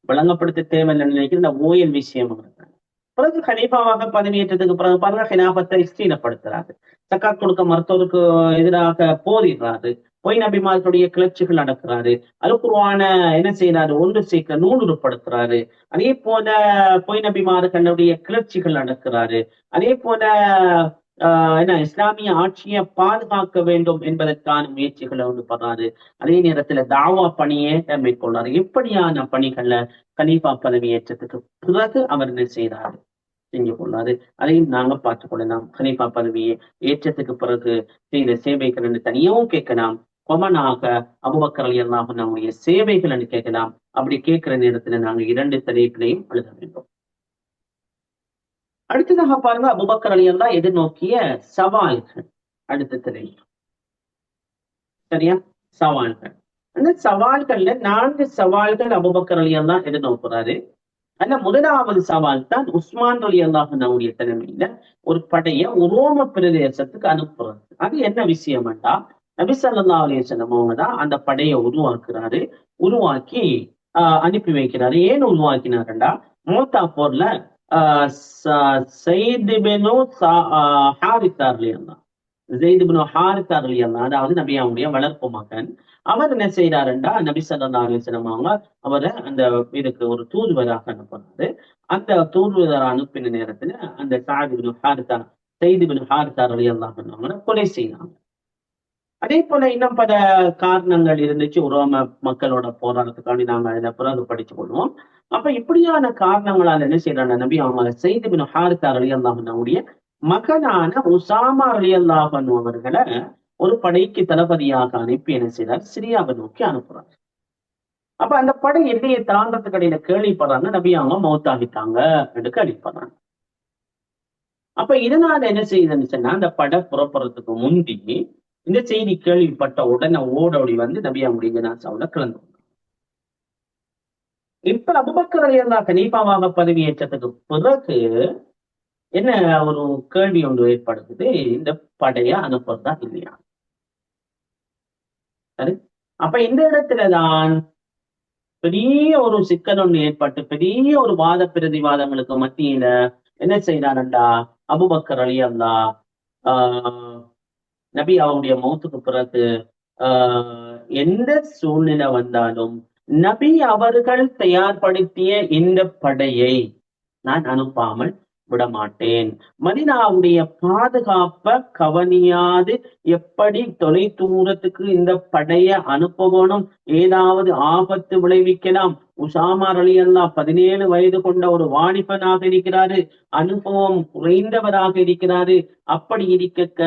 Speaker 1: வழங்கப்படுத்த தேவையில்லைன்னு நினைக்கிறேன். இந்த ஓஎல் விஷயம் பிறகு கலீஃபாவாக பதவியேற்றதுக்கு பிறகு பாருங்க, ஹிலாஃபத்தை ஸ்தீலப்படுத்துறாரு, சக்காத் கொடுக்க மருத்துவருக்கு எதிராக போரிடுறாரு, பொய் நபிமார்களுடைய கிளர்ச்சிகள் நடக்கிறாரு, அல் குர்ஆன என்ன செய்யறாரு, ஒன்று சேர்க்க நூலுப்படுத்துறாரு. அதே போல பொய் நபிமார்களுடைய கிளர்ச்சிகள் நடக்கிறாரு. அதே போல என்ன இஸ்லாமிய ஆட்சியை பாதுகாக்க வேண்டும் என்பதற்கான முயற்சிகளை வந்து பண்றாரு. அதே நேரத்துல தாவா பணியை மேற்கொள்றாரு. இப்படியான பணிகள்ல கலீஃபா பதவியேற்றத்துக்கு பிறகு அவர் என்ன செய்யறாரு, செஞ்சு கொள்ளாரு. அதையும் நாங்க பார்த்துக் கொள்ளலாம். கலீஃபா பதவியை ஏற்றத்துக்கு பிறகு செய்த சேவைகள் என்று தனியாவும் கேட்கலாம், கொமனாக அபூபக்கர் ரலியல்லாஹு அன்ஹு நம்முடைய சேவைகள் என்று கேட்கலாம். அப்படி கேட்கிற நேரத்துல நாங்க இரண்டு தலைப்பிலையும் எழுத வேண்டும். அடுத்ததாக பாருங்க, அபூபக்கர் ரலியல்லாஹு எதிர்நோக்கிய சவால்கள். அடுத்த திரை சரியா, சவால்கள். அந்த சவால்கள்ல 4 சவால்கள் அபூபக்கர் ரலியல்லாஹு எதிர்நோக்குறாரு. ஆனா முதலாவது சவால் தான் உஸ்மான் ரலியல்லாஹு அன்ஹுடைய தலைமையில ஒரு படைய உரோம பிரதேசத்துக்கு அனுப்புறது. அது என்ன விஷயம்டா, நபி ஸல்லல்லாஹு அலைஹி வஸல்லம் அவங்க தான் அந்த படையை உருவாக்குறாரு, உருவாக்கி அனுப்பி வைக்கிறாரு. ஏன் உருவாக்கினாருண்டா, மூத்தா போர்ல ஸைத் இப்னு ஹாரிஸா ரலியல்லாஹு, ஸைத் இப்னு ஹாரிஸா ரலியல்லாஹு, அதாவது நபியாவுடைய வளர்ப்பு மகன், அவர் என்ன செய்யறாருண்டா, நபி ஸல்லல்லாஹு அலைஹி வஸல்லம் அவங்க அவரை அந்த இதுக்கு ஒரு தூதுவராக அனுப்புறாரு. அந்த தூதுவராக அனுப்பின நேரத்துல அந்த ஸைத் இப்னு ஹாரிஸா ரலியல்லாஹு அன்ஹு கொலை செய்யறாங்க. அதே போல இன்னும் பல காரணங்கள் இருந்துச்சு, உரோம மக்களோட போராட்டத்துக்காண்டி நாங்க அதுல பிறகு படிச்சு கொள்வோம். அப்ப இப்படியான காரணங்களால என்ன செய்யறாங்க, நபி அவங்க ஸைத் இப்னு ஹாரிஸா ரலியல்லாஹு அன்ஹுடைய மகனான உசாமா ரலியல்லாஹு அன்ஹு அவர்களை ஒரு படைக்கு தளபதியாக அனுப்பி என்ன செய்யறாரு, சிரியாவை நோக்கி அனுப்புறாரு. அப்ப அந்த படை எல்லையை தாண்டத்துக்கு இடையில கேள்விப்படுறாங்க, நபி அவங்க மௌத்தாகிட்டாங்க என்று கேள்விப்படுறாங்க. அப்ப இதனால என்ன செய்யுதுன்னு சொன்னா, அந்த படை புறப்படுறதுக்கு முந்தி இந்த செய்தி கேள்விப்பட்ட உடனே ஓடோடி வந்து நபி அவங்களுடைய ஜனாசாவுல கலந்து கொண்டாங்க. இப்ப அபூபக்கர் ரலியல்லாஹு கலீஃபாவாக பதவியேற்றதுக்கு பிறகு என்ன ஒரு கேள்வி ஒன்று ஏற்படுத்துது, இந்த படைய அனுப்புறதா இல்லையா? சரி, அப்ப இந்த இடத்துலதான் பெரிய ஒரு சிக்கல் ஒன்று ஏற்பட்டு பெரிய ஒரு வாத பிரதிவாதங்களுக்கு மத்தியில என்ன செய்யறாருண்டா அபூபக்கர் ரலியல்லாஹு ஆஹ் நபி அவங்களுடைய மௌத்துக்கு பிறகு எந்த சூழ்நிலை வந்தாலும் நபி அவர்கள் தயார்படுத்திய இந்த படையை நான் அனுப்பாமல் விடமாட்டேன். மதீனாவுடைய பாதுகாப்ப கவனியாது எப்படி தொலை தூரத்துக்கு இந்த படைய அனுப்பணும், ஏதாவது ஆபத்து விளைவிக்கலாம். உசாமா ரலியல்லாஹு 17 வயது கொண்ட ஒரு வாலிபனாக இருக்கிறாரு, அனுபவம் குறைந்தவராக இருக்கிறாரு. அப்படி இருக்க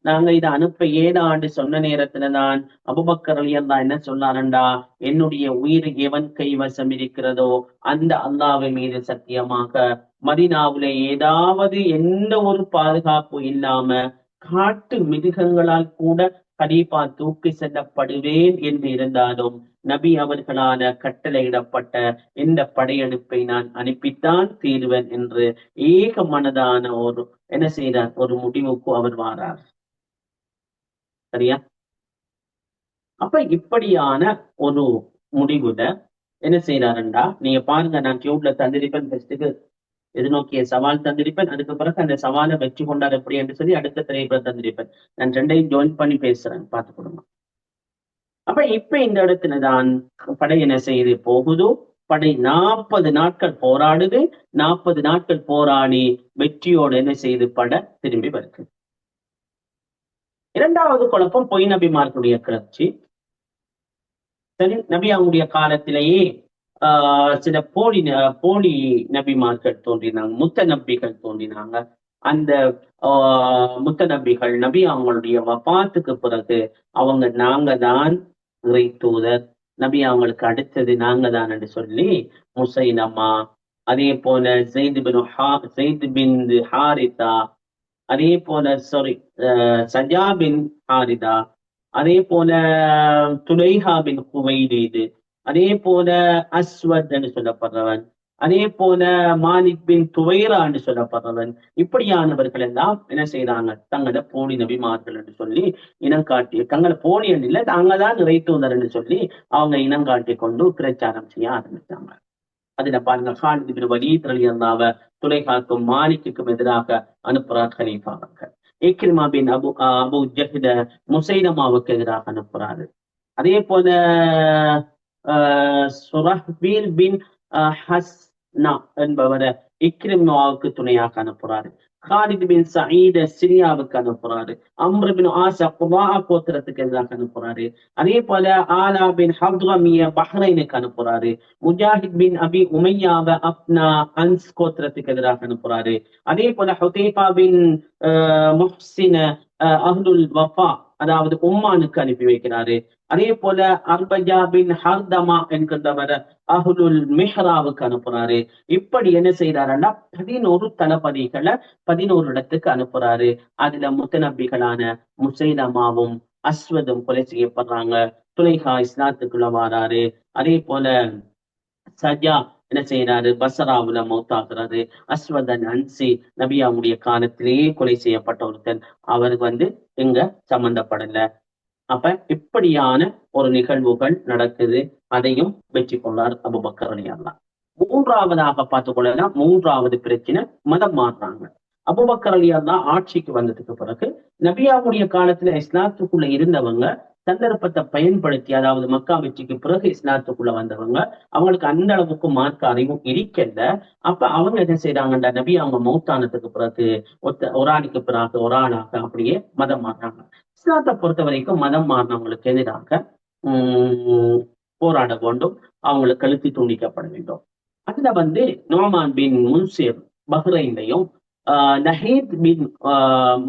Speaker 1: நாங்க இதை அனுப்ப ஏதாண்டு சொன்ன நேரத்துலதான் அபூபக்கர் ரலியல்லாஹு என்ன சொன்னாரண்டா, என்னுடைய உயிர் எவன் கைவசம் இருக்கிறதோ அந்த அல்லாஹ்வின் மீது சத்தியமாக மதீனாவுல ஏதாவது எந்த ஒரு பாதுகாப்பு இல்லாம காட்டு மிருகங்களால் கூட கலீஃபா தூக்கி செல்லப்படுவேன் என்று இருந்தாலும் நபி அவர்களால கட்டளையிடப்பட்ட இந்த படையெடுப்பை நான் அனுப்பித்தான் தீர்வேன் என்று ஏக மனதான ஒரு என்ன செய்தார், ஒரு முடிவுக்கு அவர் வாரார். சரியா? அப்ப இப்படியான ஒரு முடிவுல என்ன செய்யறாருண்டா, நீங்க பாருங்க, நான் டியூப்ல தந்திருப்பேன், பெஸ்ட்டுக்கு எதிர்நோக்கிய சவால் தந்திருப்பேன், அதுக்கு பிறகு அந்த சவாலை வெற்றி கொண்டார் எப்படி என்று சொல்லி அடுத்த திரைப்படம் தந்திருப்பேன். நான் ரெண்டையும் ஜாயின் பண்ணி பேசுறேன், பார்த்து கொடுங்க. அப்ப இப்ப இந்த இடத்துலதான் படை என்ன செய்து போகுதோ, படை 40 நாட்கள் போராடுது. 40 நாட்கள் போராடி வெற்றியோடு என்ன செய்து பட திரும்பி வருது. இரண்டாவது குழப்பம் பொய் நபிமார்களுடைய கிளர்ச்சி. சரி, நபி அவங்களுடைய காலத்திலேயே சில போலி நபிமார்கள் தோன்றினாங்க, முத்த நபிகள் தோன்றினாங்க. அந்த முத்த நபிகள் நபி அவங்களுடைய வஃபாத்துக்கு பிறகு நாங்க தான் இறை தூதர், நபி அவங்களுக்கு அடுத்தது நாங்க தான் என்று சொல்லி முசைலமா, அதே போல ஸெய்த் பின் ஹாரிதா, அதே போல சஜா பின் ஹாரிதா, அதே போல துலைஹா பின் குவைலீது, அதே போல அஸ்வத் என்று சொல்லப்படுறவன், அதே போல மாலிக் பின் துவைரா என்று சொல்லப்படுறவன், இப்படியானவர்கள் எல்லாம் என்ன செய்யறாங்க, தங்களோட போலி நபிமார்கள் என்று சொல்லி இனம் காட்டி, தங்களை போலி என்று இல்லை, தாங்கதான் இறை தூதர் என்று சொல்லி அவங்க இனம் காட்டி கொண்டு பிரச்சாரம் செய்ய ஆரம்பித்தாங்க. அதுல பாருங்க, காலித் பின் வலீத் ரலியல்லாஹு துலைஹாக்கும் மாலிக்குக்கும் எதிராக அனுப்புறார் கலீஃபா அவர்கள். இக்ரிமா பின் அபு ஜஹ்ல முசைலமாவுக்கு எதிராக அனுப்புறாரு. அதே போல சுரஹ்பீல் பின் ஹஸ்னா என்பவரை இக்ரிமாவுக்கு துணையாக அனுப்புறாரு. காலித் பின் சயீத் சிரியாவுக்கு அனுப்புறாரு. அம்ர் பின் ஆஸ குபா கோத்திரத்துக்கு எதிராக அனுப்புறாரு. அதே போல ஆலா பின் ஹத்ரமிய பஹ்ரைனுக்கு அனுப்புறாரு. முஜாஹித் பின் அபி உமையாவ அப்னா அன்ஸ் கோத்திரத்துக்கு எதிராக அனுப்புறாரு. அதே போல ஹுதைஃபா பின் முஹ்சின அஹ்லுல் வஃபா, அதாவது உம்மானுக்கு அனுப்பி வைக்கிறாரு. அதே போல அர்பஜா பின் ஹர்தமா என்கின்றவரை அஹ்லுல் மிஹ்ராவுக்கு அனுப்புறாரு. இப்படி என்ன செய்யறாருன்னா 11 தளபதிகளை 11 இடத்துக்கு அனுப்புறாரு. அதுல முத்தநபிகளான முசைலமாவும் அஸ்வதும் கொலை செய்யப்படுறாங்க. துலைஹா இஸ்லாத்துக்குள்ள வாராரு. அதே போல சஜா என்ன செய்யறாரு, பசராவுல மௌத்தாக்குறாரு. அஸ்வதன் அன்சி நபியாவுடைய காலத்திலேயே கொலை செய்யப்பட்ட ஒருத்தன், அவர் எங்க சம்பந்தப்படல. அப்ப இப்படியான ஒரு நிகழ்வுகள் நடக்குது. அதையும் வெற்றி கொண்டார் அபூபக்கர் ரலியல்லாஹு. மூன்றாவதாக பார்த்துக் கொள்ளலாம், மூன்றாவது பிரச்சனை மதம் மாறுறாங்க. அபூபக்கர் ரலியல்லாஹு ஆட்சிக்கு வந்ததுக்கு பிறகு நபியாவுடைய காலத்துல இஸ்லாத்துக்குள்ள இருந்தவங்க சந்தர்ப்பத்தை பயன்படுத்தி, அதாவது மக்கா வெற்றிக்கு பிறகு இஸ்லாத்துக்குள்ள வந்தவங்க, அவங்களுக்கு அந்த அளவுக்கு மார்க்க அறிவும் இருக்கல. அப்ப அவங்க என்ன செய்யறாங்கன்ற, நபி அவங்க மௌத்தானத்துக்கு பிறகு ஒரு ஆளுக்கு பிறகு ஒரு ஆளாக அப்படியே மதம் மாறுறாங்க. இஸ்லாத்தை பொறுத்த வரைக்கும் மதம் மாறினவங்களுக்கு எதிராக போராட வேண்டும், அவங்களுக்கு கழுத்தி துண்டிக்கப்பட வேண்டும். அதுல நோமான் பின் முன்சிர் பஹ்ரைன்லையும், நஹீத் பின்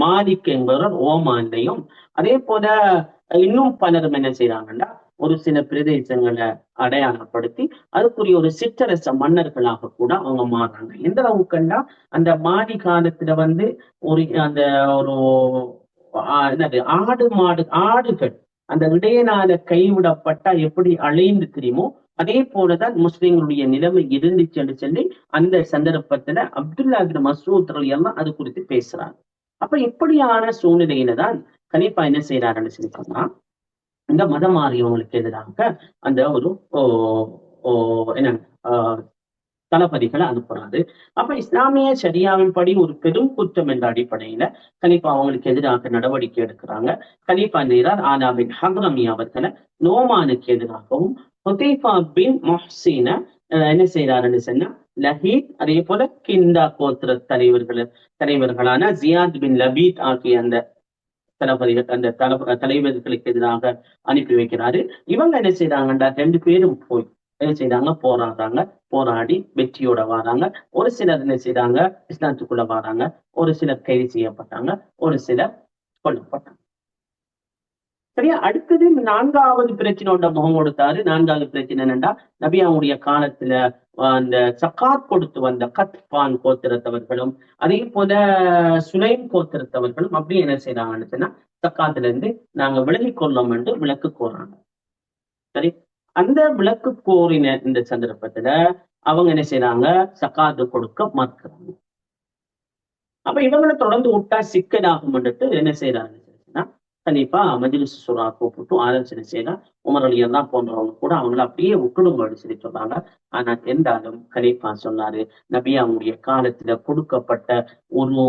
Speaker 1: மாலிக் என்பவர் ஓமான்லையும், அதே போல இன்னும் பலரும் என்ன செய்யறாங்கன்னா ஒரு சில பிரதேசங்களை அடையாளப்படுத்தி அதுக்குரிய ஒரு சிற்றரச மன்னர்களாக கூட அவங்க மாறுறாங்க. எந்த அளவுக்குன்னா அந்த மாலி காலத்துல ஒரு அந்த ஒரு என்னது ஆடுகள் அந்த இடையனால கைவிடப்பட்டா எப்படி அழிந்து தெரியுமோ அதே போலதான் முஸ்லிம்களுடைய நிலைமை இருந்துச்சுன்னு சொல்லி அந்த சந்தர்ப்பத்துல அப்துல்லா பின் மஸ்ஊத் எல்லாம் அது குறித்து பேசுறாங்க. அப்ப இப்படியான சூழ்நிலையில தான் கலீஃபா என்ன செய்யறாருன்னு சொல்லி சொன்னா, இந்த மதம் மாறியவங்களுக்கு எதிராக அந்த ஒரு என்ன தளபதிகளை அனுப்புறாரு. அப்ப இஸ்லாமிய ஷரியாவின் படி ஒரு பெரும் குற்றம் என்ற அடிப்படையில கலீஃபா அவங்களுக்கு எதிராக நடவடிக்கை எடுக்கிறாங்க. கலீஃபா நேரார் ஆனா பின் ஹத்ரமி அவர்களை நோமானுக்கு எதிராகவும், ஹுதைஃபா பின் முஹ்சின என்ன செய்யறாருன்னு சொன்னா லஹீத், அதே போல கிந்தா கோத்திர தலைவர்களான ஜியாத் பின் லபீத் ஆகிய அந்த தளபதிகள் அந்த தலைவர்களுக்கு எதிராக அனுப்பி வைக்கிறாரு. இவங்க என்ன செய்யறாங்கன்றா 2 பேரும் போய் என்ன செய்யறாங்க, போராடி வெற்றியோட வராங்க. ஒரு சிலர் என்ன செய்யறாங்க, இஸ்லாத்துக்குள்ள வராங்க. ஒரு சிலர் கைது செய்யப்பட்டாங்க, ஒரு சிலர் கொல்லப்பட்டாங்க. சரியா? அடுத்தது 4வது பிரச்சனையோட முகம் கொடுத்தாரு. 4வது பிரச்சனை என்னன்னா, நபி அவங்களுடைய காலத்துல அந்த சக்காத் கொடுத்து வந்த கத்பான் கோத்திரத்தவர்களும் அதே போல சுலைம் கோத்திரத்தவர்களும் அப்படி என்ன செய்யறாங்கன்னு சொன்னா, சக்காத்துல இருந்து நாங்க விலகி கொள்ளோம் என்று விலக்கு கோர்றாங்க. சரி, அந்த விலக்கு கோரின இந்த சந்தர்ப்பத்துல அவங்க என்ன செய்யறாங்க, சக்காத்து கொடுக்க மறுக்கிறாங்க. அப்ப இவங்களை தொடர்ந்து விட்டா சிக்கலாகும் என்ன செய்யறாங்க, கண்டிப்பா மஜ்லிஸ் ஷூரா கூப்பிட்டு ஆலோசனை செய்யலாம். உமர் அலி எல்லாம் போன்றவங்க கூட அவங்களை அப்படியே விட்டுடுங்கன்னு சொல்லி சொன்னாங்க. ஆனா என்றாலும் கலீஃபா சொன்னாரு, நபி அவங்களுடைய காலத்துல கொடுக்கப்பட்ட ஒரு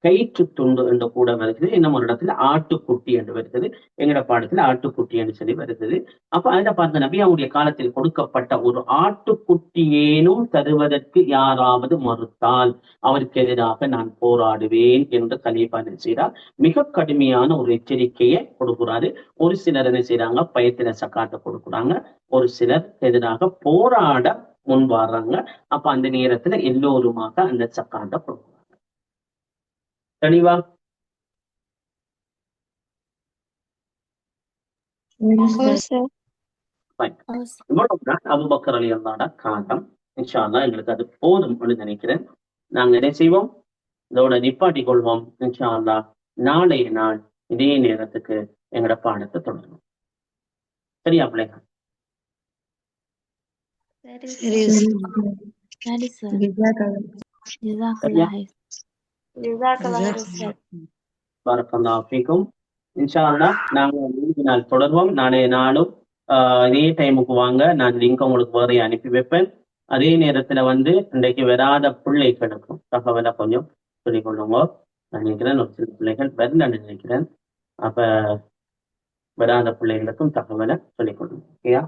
Speaker 1: கயிற்று துண்டு என்று கூட வருகிறது. இன்னும் ஒரு இடத்துல ஆட்டுக்குட்டி என்று வருகிறது. எங்கட பாடத்துல ஆட்டுக்குட்டி என்று சொல்லி வருகிறது. அப்ப அதை பார்த்த நபி அவங்களுடைய காலத்தில் கொடுக்கப்பட்ட ஒரு ஆட்டுக்குட்டியேனும் தருவதற்கு யாராவது மறுத்தால் அவருக்கு எதிராக நான் போராடுவேன் என்று கலீஃபா செய்தார். மிக கடுமையான ஒரு எச்சரிக்கையை கொடுக்குறாரு. ஒரு சிலர் என்ன செய்யறாங்க, பயத்தில சக்காத்தை கொடுக்குறாங்க. ஒரு சிலர் எதிராக போராட முன் வர்றாங்க. அப்ப அந்த நேரத்துல எல்லோருமாக அந்த சக்காத்தை கொடுக்குறாங்க. தெளிவா? இவ்வளவுதான் அபூபக்கர் ரலியல்லாஹு காலம். இன்ஷா அல்லாஹ் எங்களுக்கு அது போதும் நினைக்கிறேன். நாங்க என்ன செய்வோம், இதோட நிப்பாட்டி கொள்வோம். இன்ஷா அல்லாஹ் நாளைய நாள் இதே நேரத்துக்கு எங்கட பாடத்தை தொடரும். சரியா பிள்ளைங்க? பரக்கல்லாஹு ஃபீக்கும். இன்ஷா அல்லாஹ் நாங்க மீதி நாள் தொடர்வோம். நாளைய நாளும் இதே டைமுக்கு வாங்க. நான் லிங்க் உங்களுக்கு வேற அனுப்பி வைப்பேன். அதே நேரத்துல இன்றைக்கு வராத பிள்ளைகளுக்கும் தகவலை கொஞ்சம் சொல்லிக் கொள்ளுங்க. நான் நினைக்கிறேன் ஒரு சில பிள்ளைகள் வரலன்னு நினைக்கிறேன். அப்ப வராத பிள்ளைகளுக்கும் தகவலை சொல்லிக் கொள்ளுங்க. ஓகேயா?